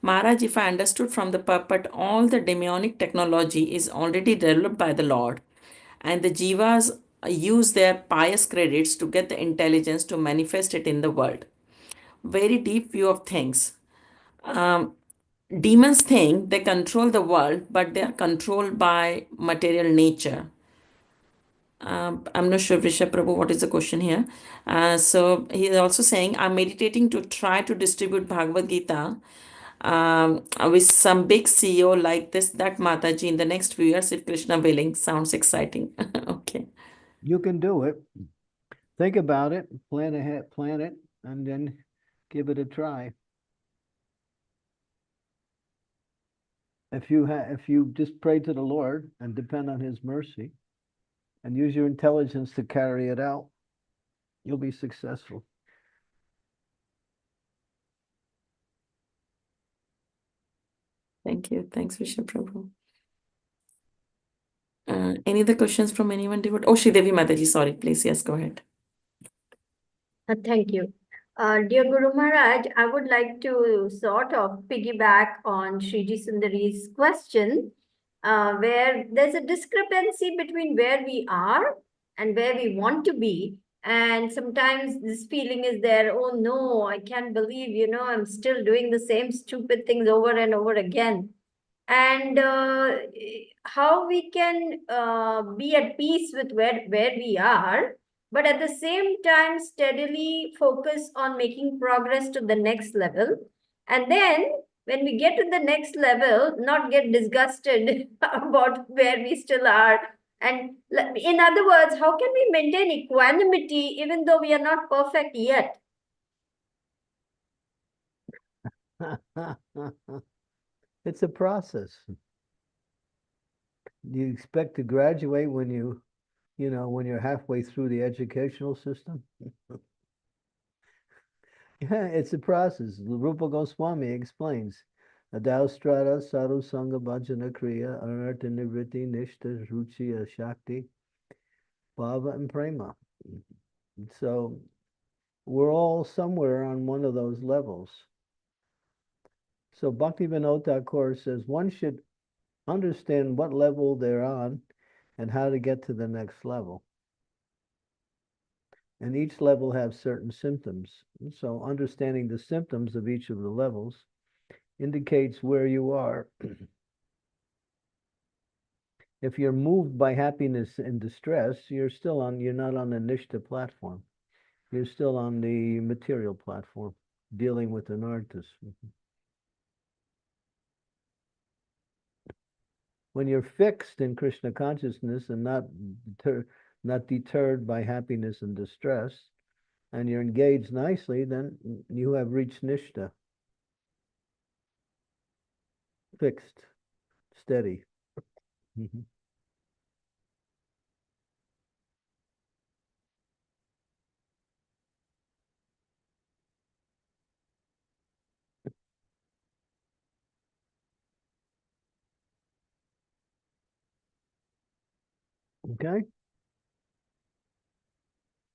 Maharaj, if I understood from the purport, all the demonic technology is already developed by the Lord, and the jivas use their pious credits to get the intelligence to manifest it in the world. Very deep view of things. Um, Demons think they control the world, but they are controlled by material nature. I'm not sure, Vrisha Prabhu, what is the question here? So he is also saying, I'm meditating to try to distribute Bhagavad Gita with some big CEO like this, that Mataji in the next few years, if Krishna willing. Sounds exciting. Okay. You can do it. Think about it, plan ahead, plan it, and then give it a try. If you just pray to the Lord and depend on His mercy, and use your intelligence to carry it out, you'll be successful. Thank you. Thanks, Vishnu Prabhu. Any other questions from anyone? Oh, Devi Mataji, sorry, please. Yes, go ahead. Thank you. Dear Guru Maharaj, I would like to sort of piggyback on Shriji Sundari's question, where there's a discrepancy between where we are and where we want to be. And sometimes this feeling is there, oh no, I can't believe, I'm still doing the same stupid things over and over again. And how we can be at peace with where we are, but at the same time steadily focus on making progress to the next level. And then when we get to the next level, not get disgusted about where we still are. And in other words, how can we maintain equanimity even though we are not perfect yet? It's a process. You expect to graduate when when you're halfway through the educational system? Yeah, it's a process. Rupa Goswami explains. Adaustrata Saru Sangha Bhajana Kriya Anartha Nivritti Nishta Ruchi Shakti Bhava and Prema. So we're all somewhere on one of those levels. So Bhaktivinoda Thakur says one should understand what level they're on and how to get to the next level. And each level has certain symptoms. So understanding the symptoms of each of the levels indicates where you are. If you're moved by happiness and distress, you're not on the Nishta platform. You're still on the material platform, dealing with an artist. When you're fixed in Krishna consciousness and not deterred by happiness and distress, and you're engaged nicely, then you have reached Nishta. Fixed, steady. Okay.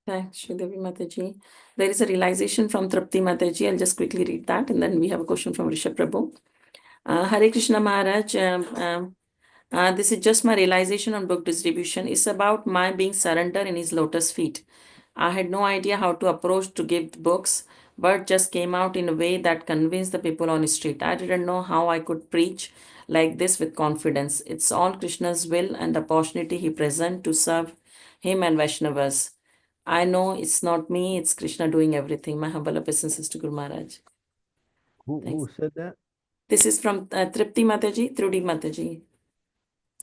Thanks, Devi Mataji. There is a realization from Trapti Mataji. I'll just quickly read that, and then we have a question from Rishabh Prabhu. Hare Krishna Maharaj. This is just my realization on book distribution. It's about my being surrendered in his lotus feet. I had no idea how to approach to give books. word just came out in a way that convinced the people on the street. I didn't know how I could preach like this with confidence. It's all Krishna's will and opportunity he present to serve him and Vaishnavas. I know it's not me, it's Krishna doing everything. My humble obeisances to Guru Maharaj. Who Thanks. said that? This is from Tripti Mataji, Trudi Mataji.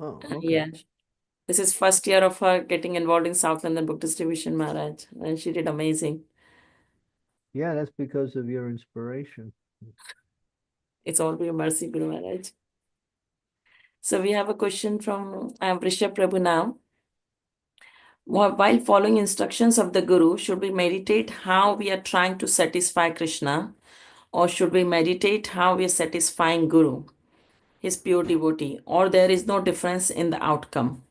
Oh, okay. Yeah. This is first year of her getting involved in South London Book Distribution, Maharaj. And she did amazing. Yeah, that's because of your inspiration. It's all for your mercy, Guru Maharaj. So we have a question from Rishabh Prabhu now. While following instructions of the Guru, should we meditate how we are trying to satisfy Krishna, or should we meditate how we are satisfying Guru, his pure devotee, or there is no difference in the outcome?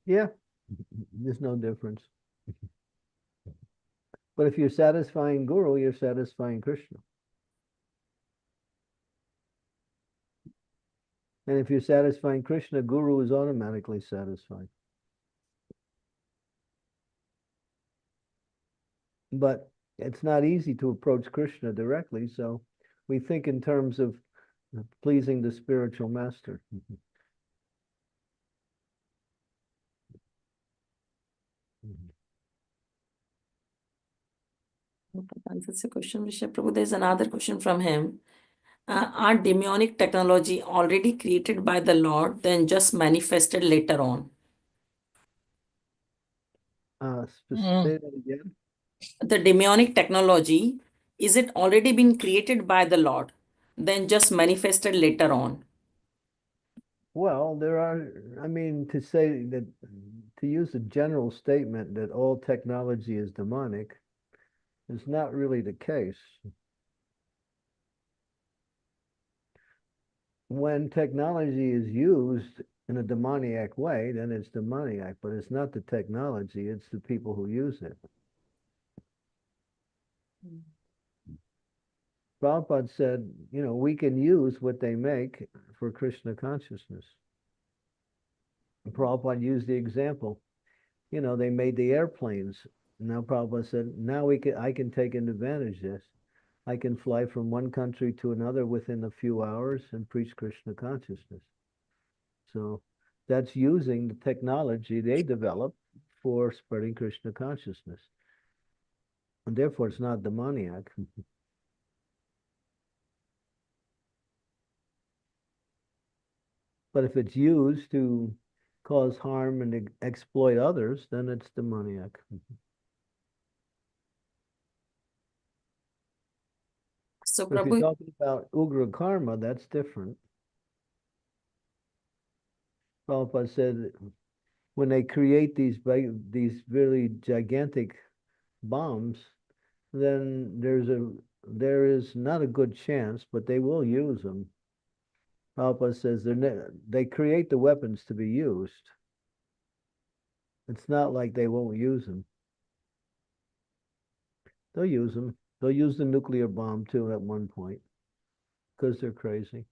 Yeah, there's no difference. But if you're satisfying Guru, you're satisfying Krishna. And if you're satisfying Krishna, Guru is automatically satisfied. But it's not easy to approach Krishna directly, so we think in terms of pleasing the spiritual master. That's the question, Rishabh Prabhu. There's another question from him. Are demonic technology already created by the Lord, then just manifested later on? Say that again. The demonic technology, is it already been created by the Lord, then just manifested later on? Well, there are, I mean, to say that, to use a general statement that all technology is demonic is not really the case. When technology is used in a demoniac way, then it's demoniac, but it's not the technology, it's the people who use it. Prabhupada said, we can use what they make for Krishna consciousness. And Prabhupada used the example, they made the airplanes. Now Prabhupada said, now I can take advantage of this. I can fly from one country to another within a few hours and preach Krishna consciousness. So that's using the technology they developed for spreading Krishna consciousness. And therefore it's not demoniac. But if it's used to cause harm and exploit others, then it's demoniac. So, But if you're Prabhu, talking about ugra karma, that's different. Prabhupada said when they create these really gigantic bombs, then there is not a good chance, but they will use them. Prabhupada says they create the weapons to be used. It's not like they won't use them. They'll use them. They'll use the nuclear bomb too at one point because they're crazy.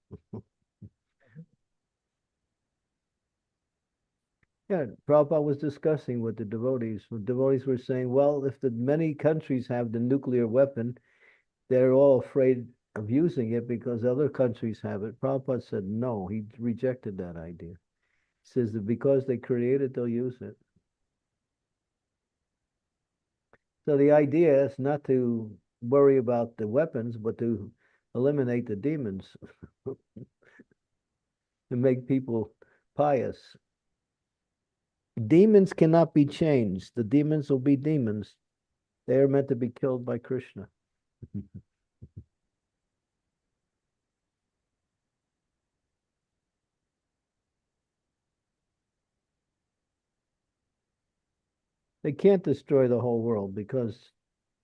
Yeah, Prabhupada was discussing with the devotees. The devotees were saying, well, if the many countries have the nuclear weapon, they're all afraid of using it because other countries have it. Prabhupada said no, he rejected that idea. He says that because they create it, they'll use it. So the idea is not to worry about the weapons, but to eliminate the demons and make people pious. Demons cannot be changed. The demons will be demons. They are meant to be killed by Krishna. They can't destroy the whole world because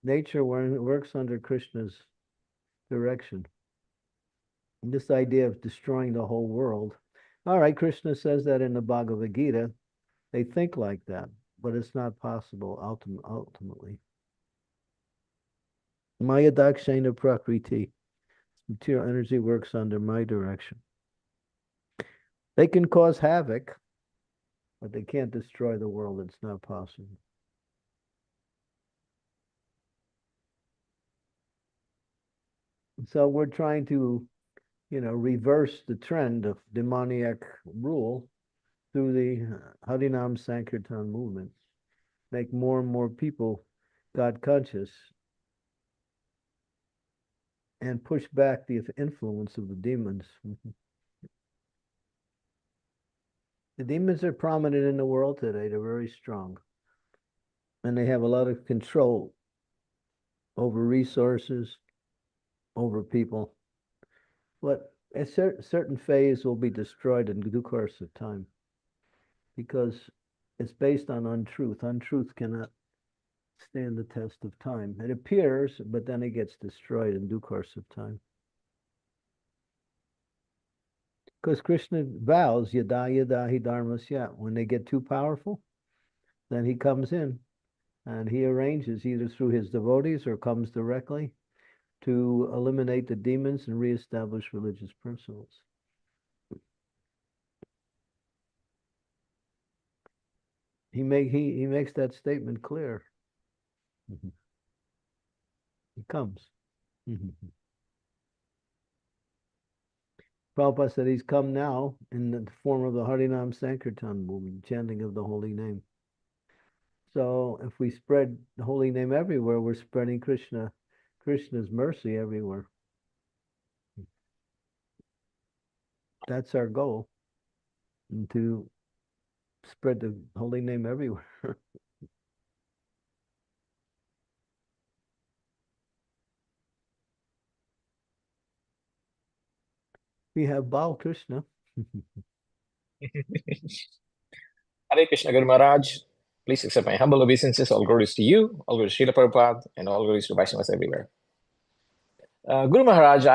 nature works under Krishna's direction. And this idea of destroying the whole world, all right, Krishna says that in the Bhagavad Gita. They think like that, but it's not possible ultimately. Maya dakshena prakriti. Material energy works under my direction. They can cause havoc, but they can't destroy the world. It's not possible. So we're trying to, reverse the trend of demoniac rule through the Harinam Sankirtan movement, make more and more people God conscious, and push back the influence of the demons. The demons are prominent in the world today. They're very strong. And they have a lot of control over resources, over people. But a certain phase will be destroyed in due course of time because it's based on untruth. Untruth cannot stand the test of time. It appears, but then it gets destroyed in due course of time. Because Krishna vows, yada yada hi dharmasya, when they get too powerful, then he comes in and he arranges either through his devotees or comes directly to eliminate the demons and reestablish religious principles. He makes that statement clear. He comes. Prabhupada said he's come now in the form of the Harinam Sankirtan movement, chanting of the holy name. So if we spread the holy name everywhere, we're spreading Krishna's mercy everywhere. That's our goal, and to spread the holy name everywhere. We have Bal Krishna. Hare Krishna Guru Maharaj. Please accept my humble obeisances. All glories to you, all glories to Srila Prabhupada, and all glories to Vaishnavas everywhere. Guru Maharaj,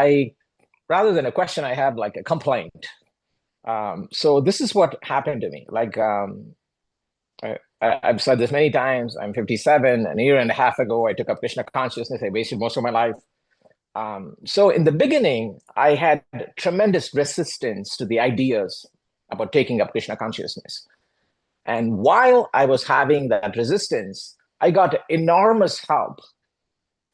rather than a question, I have like a complaint. So this is what happened to me. Like I've said this many times. I'm 57. An year and a half ago, I took up Krishna consciousness. I wasted most of my life. So in the beginning, I had tremendous resistance to the ideas about taking up Krishna consciousness. And while I was having that resistance, I got enormous help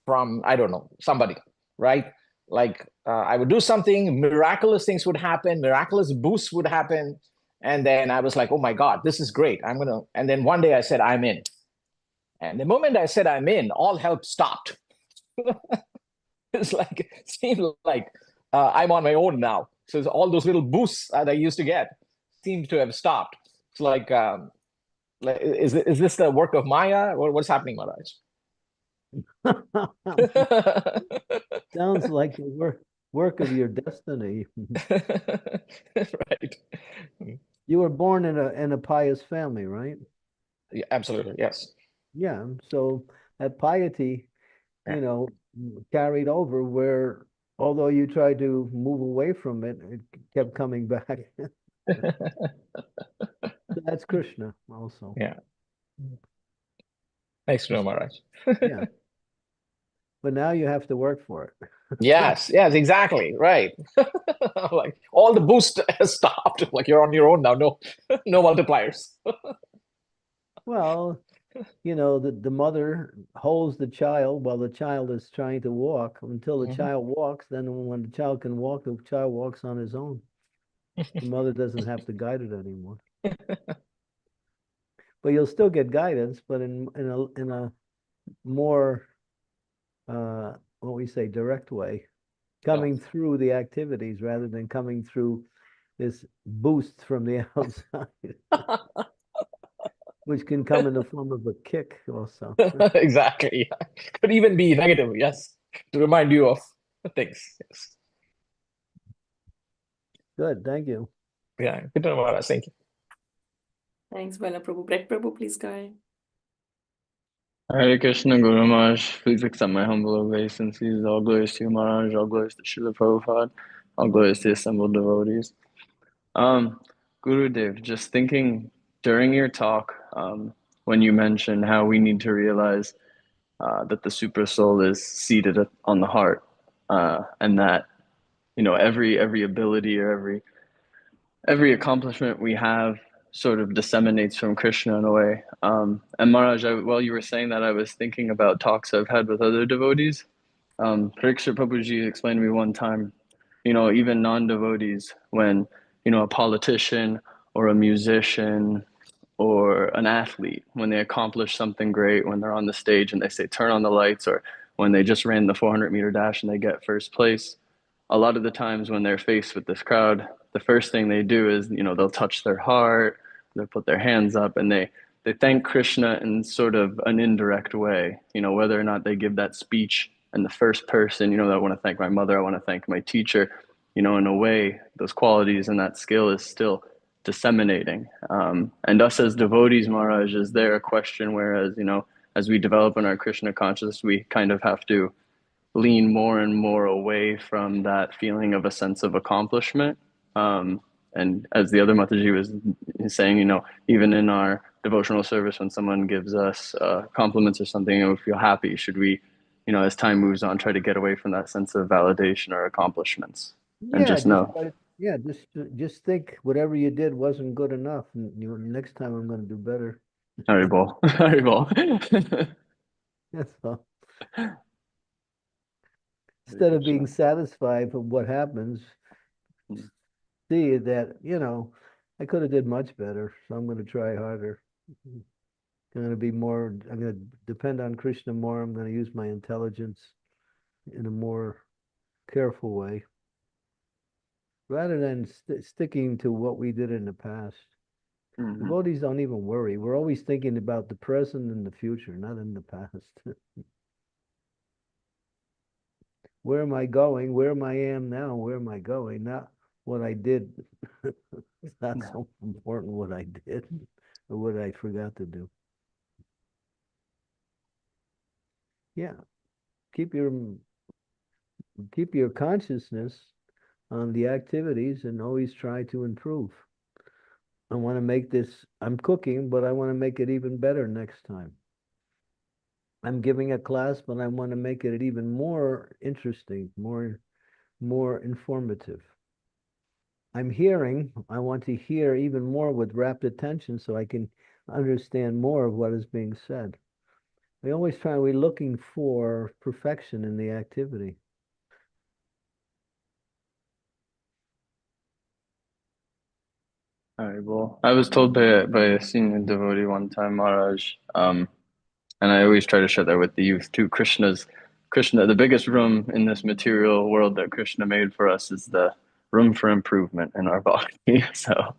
from, I don't know, somebody, right? Like I would do something, miraculous things would happen, miraculous boosts would happen. And then I was like, oh my God, this is great. And then one day I said, I'm in. And the moment I said I'm in, all help stopped. It's like, it seemed like I'm on my own now. So all those little boosts that I used to get seem to have stopped. It's like, is this the work of Maya? Or what's happening, Maharaj? Sounds like the work of your destiny. Right. You were born in a pious family, right? Yeah, absolutely, yes. Yeah. So that piety, carried over where, although you tried to move away from it, it kept coming back. So that's Krishna also. Yeah. Thanks to know, Maharaj. Yeah. But now you have to work for it. Yes, exactly. Right. Like all the boost has stopped. Like you're on your own now. No, no multipliers. Well, the mother holds the child while the child is trying to walk until the child walks. Then when the child can walk, the child walks on his own. The mother doesn't have to guide it anymore. But you'll still get guidance, but in a more what we say, direct way, coming through the activities rather than coming through this boost from the outside, which can come in the form of a kick also. Exactly. Yeah. Could even be negative, yes, to remind you of things. Yes. Good, thank you. Yeah, good to know, Maharaj. Thank you. Thanks, Bala Prabhu. Brett Prabhu, please go ahead. Hare Krishna Guru Maharaj, please accept my humble obeisances. All glories to you, Maharaj, all glories to Srila Prabhupada, all glories to the assembled devotees. Gurudev, just thinking during your talk, when you mentioned how we need to realize that the super soul is seated on the heart, and that every ability or every accomplishment we have sort of disseminates from Krishna in a way. And Maharaj, while you were saying that, I was thinking about talks I've had with other devotees, Pariksha Prabhuji explained to me one time, even non-devotees, when, a politician or a musician or an athlete, when they accomplish something great, when they're on the stage and they say, turn on the lights, or when they just ran the 400-meter dash and they get first place, a lot of the times when they're faced with this crowd, the first thing they do is, they'll touch their heart, they'll put their hands up, and they thank Krishna in sort of an indirect way, whether or not they give that speech and the first person, I want to thank my mother, I want to thank my teacher, in a way, those qualities and that skill is still disseminating. And us as devotees, Maharaj, is there a question whereas, as we develop in our Krishna consciousness, we kind of have to lean more and more away from that feeling of a sense of accomplishment. And as the other Mataji was saying, even in our devotional service, when someone gives us compliments or something and we feel happy, should we, as time moves on, try to get away from that sense of validation or accomplishments and just know. Just think whatever you did wasn't good enough. And next time I'm going to do better. Haribol. Haribol. That's all. Instead of being satisfied with what happens, see that, I could have did much better, so I'm going to try harder. I'm going to depend on Krishna more. I'm going to use my intelligence in a more careful way, rather than sticking to what we did in the past. Devotees don't even worry. We're always thinking about the present and the future, not in the past. Where am I going? Where am I am now? Where am I going? Not what I did. It's not so important what I did or what I forgot to do. Yeah. Keep your consciousness on the activities and always try to improve. I want to make this, I'm cooking, but I want to make it even better next time. I'm giving a class, but I want to make it even more interesting, more informative. I'm hearing, I want to hear even more with rapt attention so I can understand more of what is being said. We're looking for perfection in the activity. All right, well, I was told by a senior devotee one time, Maharaj, and I always try to share that with the youth too. Krishna, the biggest room in this material world that Krishna made for us is the room for improvement in our bhakti. So,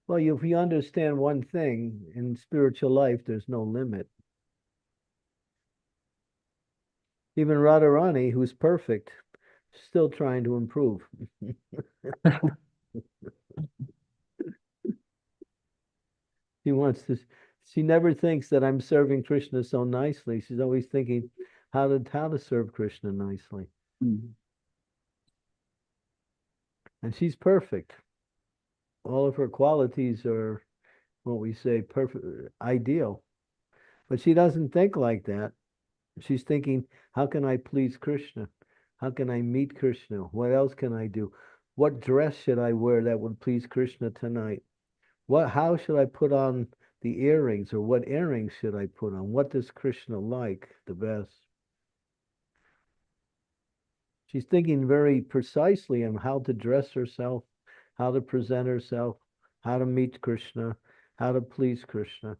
well, if you understand one thing in spiritual life, there's no limit. Even Radharani, who's perfect, still trying to improve. She never thinks that I'm serving Krishna so nicely. She's always thinking how to serve Krishna nicely. And she's perfect. All of her qualities are what we say perfect, ideal. But she doesn't think like that. She's thinking, how can I please Krishna? How can I meet Krishna? What else can I do? What dress should I wear that would please Krishna tonight? How should I put on the earrings, or what earrings should I put on? What does Krishna like the best? She's thinking very precisely on how to dress herself, how to present herself, how to meet Krishna, how to please Krishna.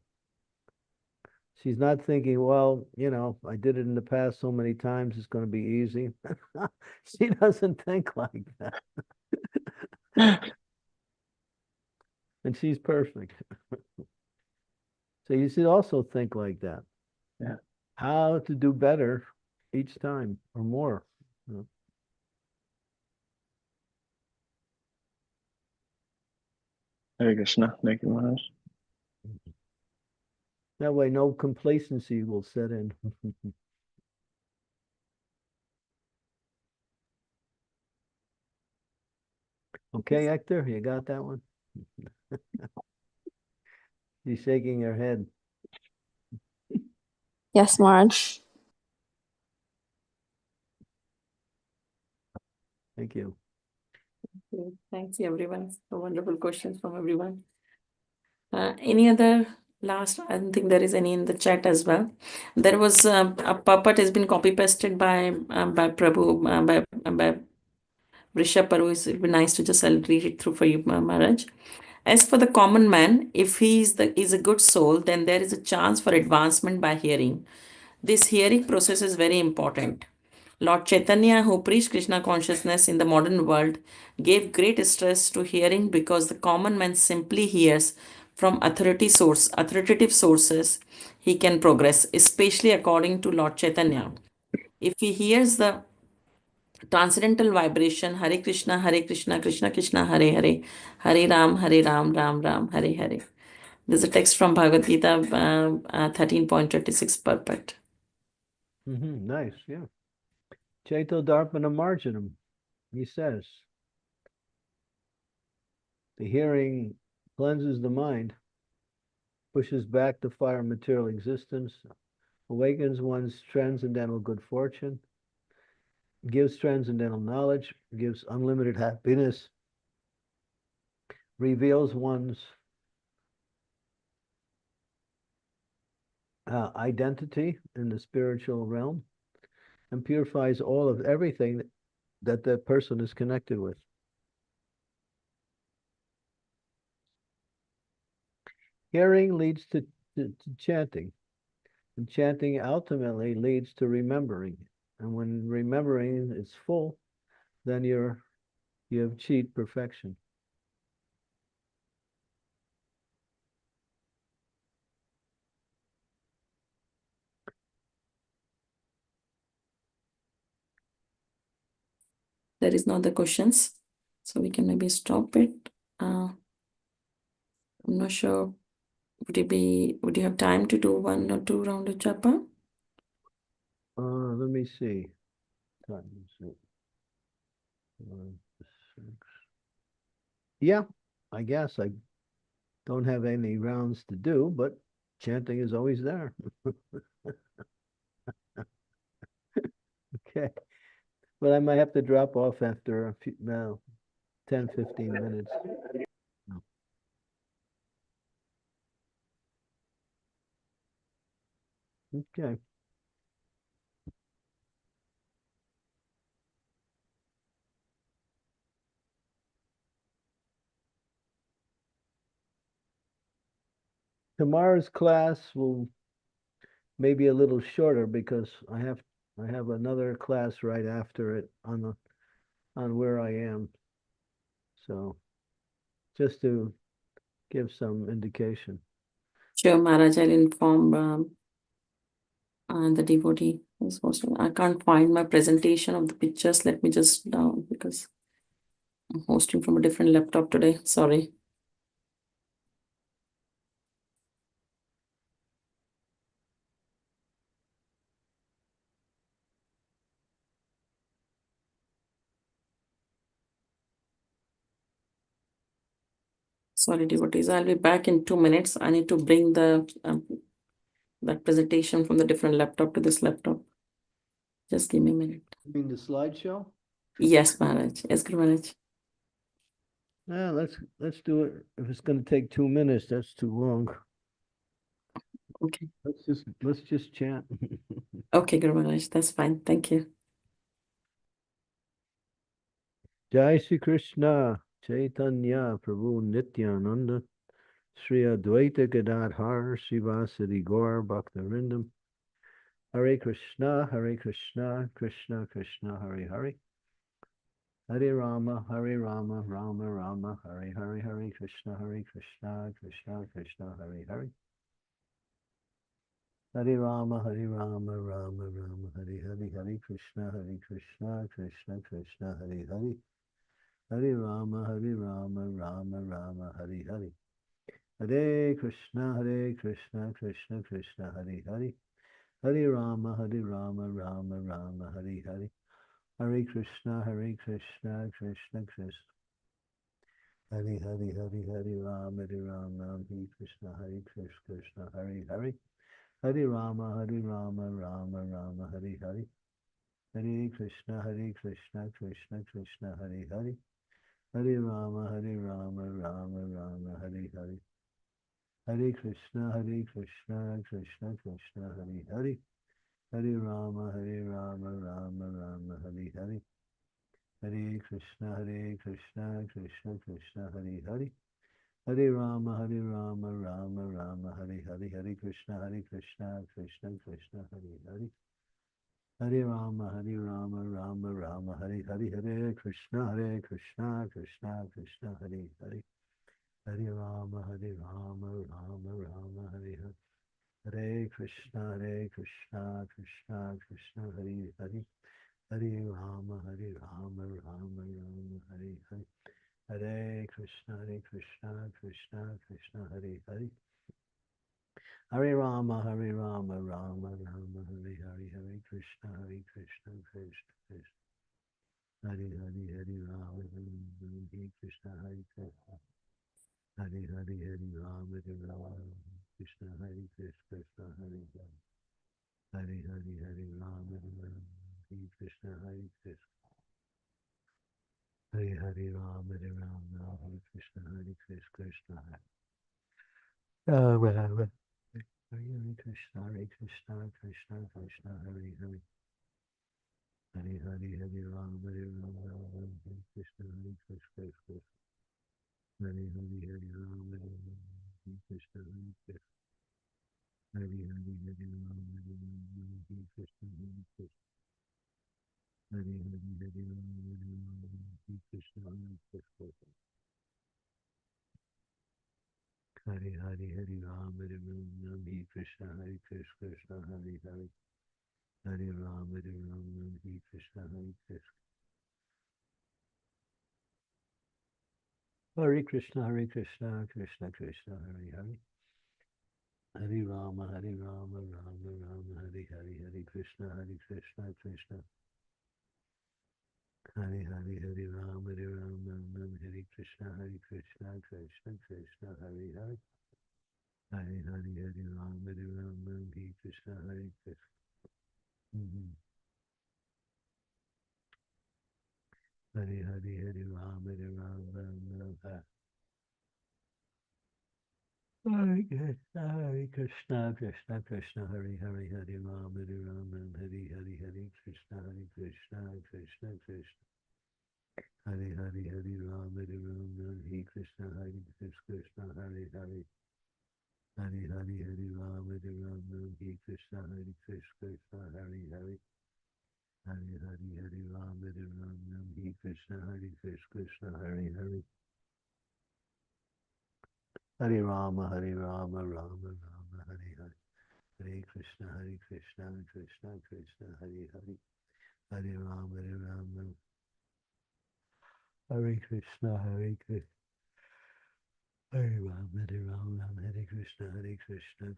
She's not thinking, well, I did it in the past so many times, it's going to be easy. She doesn't think like that. And she's perfect. So you should also think like that. Yeah. How to do better each time or more. Hare Krishna. Thank you, Maharaj. That way, no complacency will set in. Okay, Hector, you got that one? She's shaking her head. Yes, Marge. Thank you. Thanks, everyone. So wonderful questions from everyone. Any other Last, I don't think there is any in the chat as well. There was a puppet has been copy pasted by Prabhu by Rishabh Paru. It would be nice to just I'll read it through for you, Maharaj. As for the common man, if he is a good soul, then there is a chance for advancement by hearing. This hearing process is very important. Lord Chaitanya, who preached Krishna consciousness in the modern world, gave great stress to hearing because the common man simply hears from authoritative sources. He can progress, especially according to Lord Chaitanya. If he hears the transcendental vibration Hare Krishna, Krishna Krishna, Hare Hare, Hare Ram, Ram Ram, Hare Hare. There's a text from Bhagavad Gita 13.26 Purport. Nice, yeah. Chaito Darpana Marjanam, he says, the hearing cleanses the mind, pushes back the fire of material existence, awakens one's transcendental good fortune, gives transcendental knowledge, gives unlimited happiness, reveals one's identity in the spiritual realm, and purifies all of everything that person is connected with. Hearing leads to chanting, and chanting ultimately leads to remembering. And when remembering is full, then you have achieved perfection. There is no other questions, so we can maybe stop it. I'm not sure. Would you have time to do 1 or 2 round of japa? Let me see. Time is it? 6. Yeah, I guess I don't have any rounds to do, but chanting is always there. Okay. But I might have to drop off after a few, 10, 15 minutes. Okay. Tomorrow's class will maybe a little shorter because I have another class right after it on where I am. So just to give some indication. Sure, Maharaj, I'll inform the devotee who's hosting. I can't find my presentation of the pictures. Let me just down because I'm hosting from a different laptop today. Sorry. Sorry, devotees. I'll be back in 2 minutes. I need to bring that presentation from the different laptop to this laptop. Just give me a minute. You mean the slideshow? Yes, Maharaj. Yes, Guru Maharaj. Yeah, let's do it. If it's going to take 2 minutes, that's too long. Okay. Let's just chant. Okay, Guru Maharaj. That's fine. Thank you. Jai Shri Krishna Chaitanya Prabhu Nityananda Sri Advaita Gadadhar Srivasadi Gaur Bhaktarindam Hare Krishna Krishna Krishna Hare Hare Hare Rama Rama Rama Hare Hare Hare Krishna Krishna Krishna Hare Hare Hare Rama Rama Rama Hare Hare Hare Krishna Krishna Krishna Hare Hare Hare Rama Rama Rama Hare Hare Hare Krishna Krishna Krishna Hare Hare Hare Rama Rama Rama Hare Hare Hare Krishna Krishna Krishna Hare Rama Hare Krishna Krishna Hare Hare Hare Rama Rama Hare Hare Hare Krishna Krishna Krishna Hare Hare Hare Rama Rama Rama Hare Hare Hare Krishna, Krishna Krishna, Hare Hare. Hare Rama, Rama Rama, Hare Hare. Hare Krishna, Krishna Krishna, Hare Hare. Hare Rama, Rama Rama, Hare Hare. Hare Krishna, Krishna Krishna, Hare Hare. Hare Rama, Rama Rama, Hare Hare. Hare Krishna, Krishna Krishna, Hare Hare. Hare Rama, Rama Rama, Hare Hare. Hare Krishna, Krishna Krishna, Hare Hare. Hare Rama, Rama Rama, Hare Hare. Hare Krishna, Krishna Krishna, Hare Hare. Hare Rama, Rama Rama, Hare Hare. Hare Krishna, Krishna Krishna. Hare Hare, Hare Rama, Hare Krishna, Hare Krishna. Hare Hare, Hare Rama, Krishna, Hare Krishna, Hare Hare. Hare Hare, Hare Rama, Hare Krishna, Hare Krishna. Hare Hare Rama, Hare Krishna, Hare Krishna. Rama, Rama. Hare Krishna, Krishna Krishna, Hare Hare. Hare Hare, Hare Rama, Hare Krishna, Hare Krishna. Hare Hare, Hare Rama, Hare Krishna, Hare Krishna. Hare Hare, Hare Rama, Hare Krishna, Hare Krishna. Hare Hare, Hare Rama, Hare Krishna, Hare Krishna. Hare Hare, Hare Rama, Hare Krishna, Hare Krishna, Hare Hare. Hare Rama, Hare Krishna, Hare Krishna. Hare Krishna, Krishna Krishna, Hare Hare. Hare Rama, Rama Rama, Hare Hare. Hare Krishna, Krishna. Hare Hare, Hare Rama, Hare Krishna, Krishna Krishna, Hare Hare. Hare Hare, Hare Rama, Hare Krishna, Hare Krishna. Hare Hare, Hare Rama, Hare Krishna, Krishna, Hare Hare. Hare Rama, Hare Hare Krishna, Krishna Krishna. Hare Hare, Hare Rama, Hare Krishna, Krishna, Hare Hare. Hare Hare, Hare Rama, Hare Krishna, Krishna, Hare Hare. Hare Hare, Hare Rama, Hare Krishna, Krishna, Hare Hare. Hare Rama, Rama Rama, Hare Hare. Hare Krishna, Krishna Krishna, Hare Hare. Hare Rama, Hare Krishna, Krishna. Hare Rama, Hare Krishna,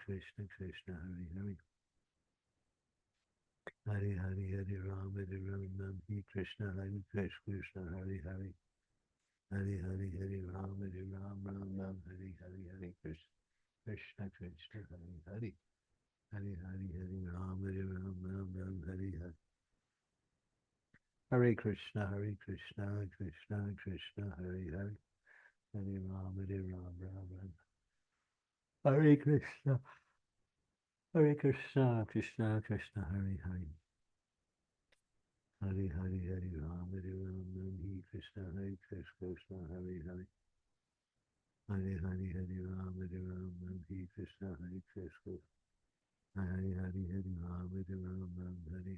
Krishna Krishna, Hare Hare. Hare Hare, Hare Rama, Hare Krishna, Krishna, Hare Hare. Hare Hare, Hare Rama, Hare Hare. Hare Krishna, Krishna Hare Hare. Hare Hare, Hare Rama, Hare Hare. Hare Krishna, Krishna Krishna, Hare Hare. Hare Rama, Rama. Hare Krishna, Krishna Krishna, Hare Hare. Hare Hare, Hare Rama, Hare Krishna, Krishna, Hare Hare. Hare Hare, Hare Rama, Hare Krishna, Krishna. Hare Hare, Hare Rama, Hare.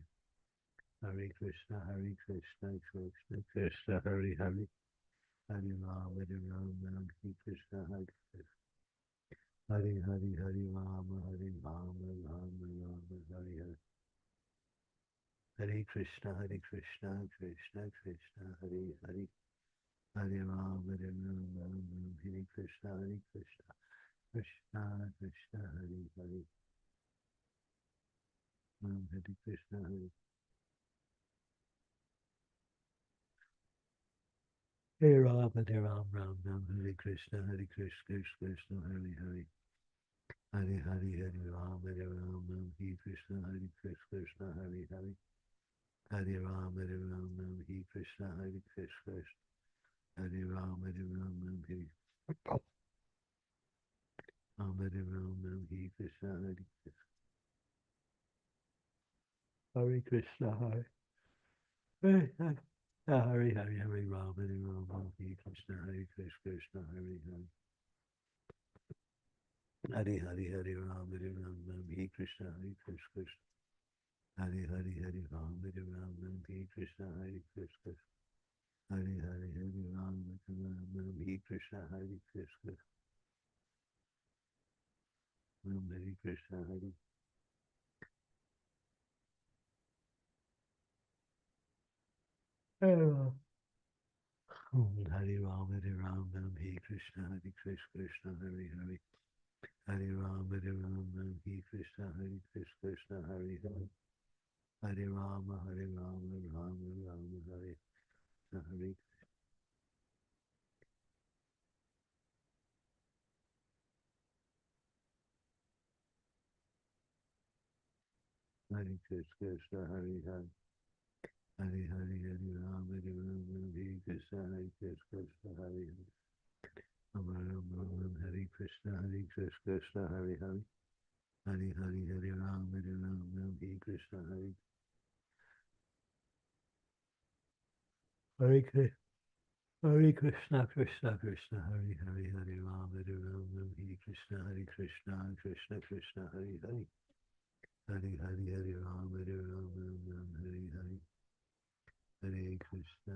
Hare Krishna, Krishna Krishna, Hare Hare. Hare Rama, Hare Krishna, Krishna. Hare Hare, Hare Rama, Rama, Hare Hare. Hare Krishna, Krishna Krishna, Hare Hare. Hare Rama, Hare Krishna, Krishna. Krishna Krishna, Hare Hare. Hare Krishna, Hare Rama, Hare Krishna, Krishna, Hare Hare. Hare Hare, Hare Rama, Hare Krishna, Krishna, Hare Hare. Hare Rama, Hare Krishna, Krishna. Hare Rama, Hare. Ram, Hare Ram, Ram Hare Krishna, Hare Krishna. Hare Krishna, Hare Hare Hare Hare Ram, Hare Ram, Ram Hare Krishna, Hare Krishna, Hare Hare. Hare Hare Hare Ram, Hare Ram, Ram Hare Krishna, Hare Krishna. Hare Hare Hare Ram, Hare Ram, Ram Hare Krishna, Hare Krishna. Hare Hare Hare Ram, Hare Ram, Ram Hare Krishna, Hare Krishna. Ram Hare Krishna, Hare Hare Ram. Hare Ram, Hare Ram, Ram Hare Krishna, Hare Krishna, Hare Hare. Hare Ram, Hare Ram, Ram Hare Krishna, Hare Krishna, Hare Hare. Hare Rama, Hare Rama, Rama Rama, Hare Hare. Hare Krishna, Hare Hare. Hare Hare Hare Ram, Hare Ram, Hare Krishna, Hare Krishna, Hare Hare. Hare Krishna, Hare Hare. Hare Hare Hare Ram, Hare Ram, Hare Krishna, Hare Krishna. Hare Krishna, Krishna Krishna, Hare Hare, Hare Ram, Hare Ram, Hare Krishna, Krishna Krishna, Hare Hare. Hare Hare Hare Ram, Hare Ram, Hare Hare. Hare Krishna,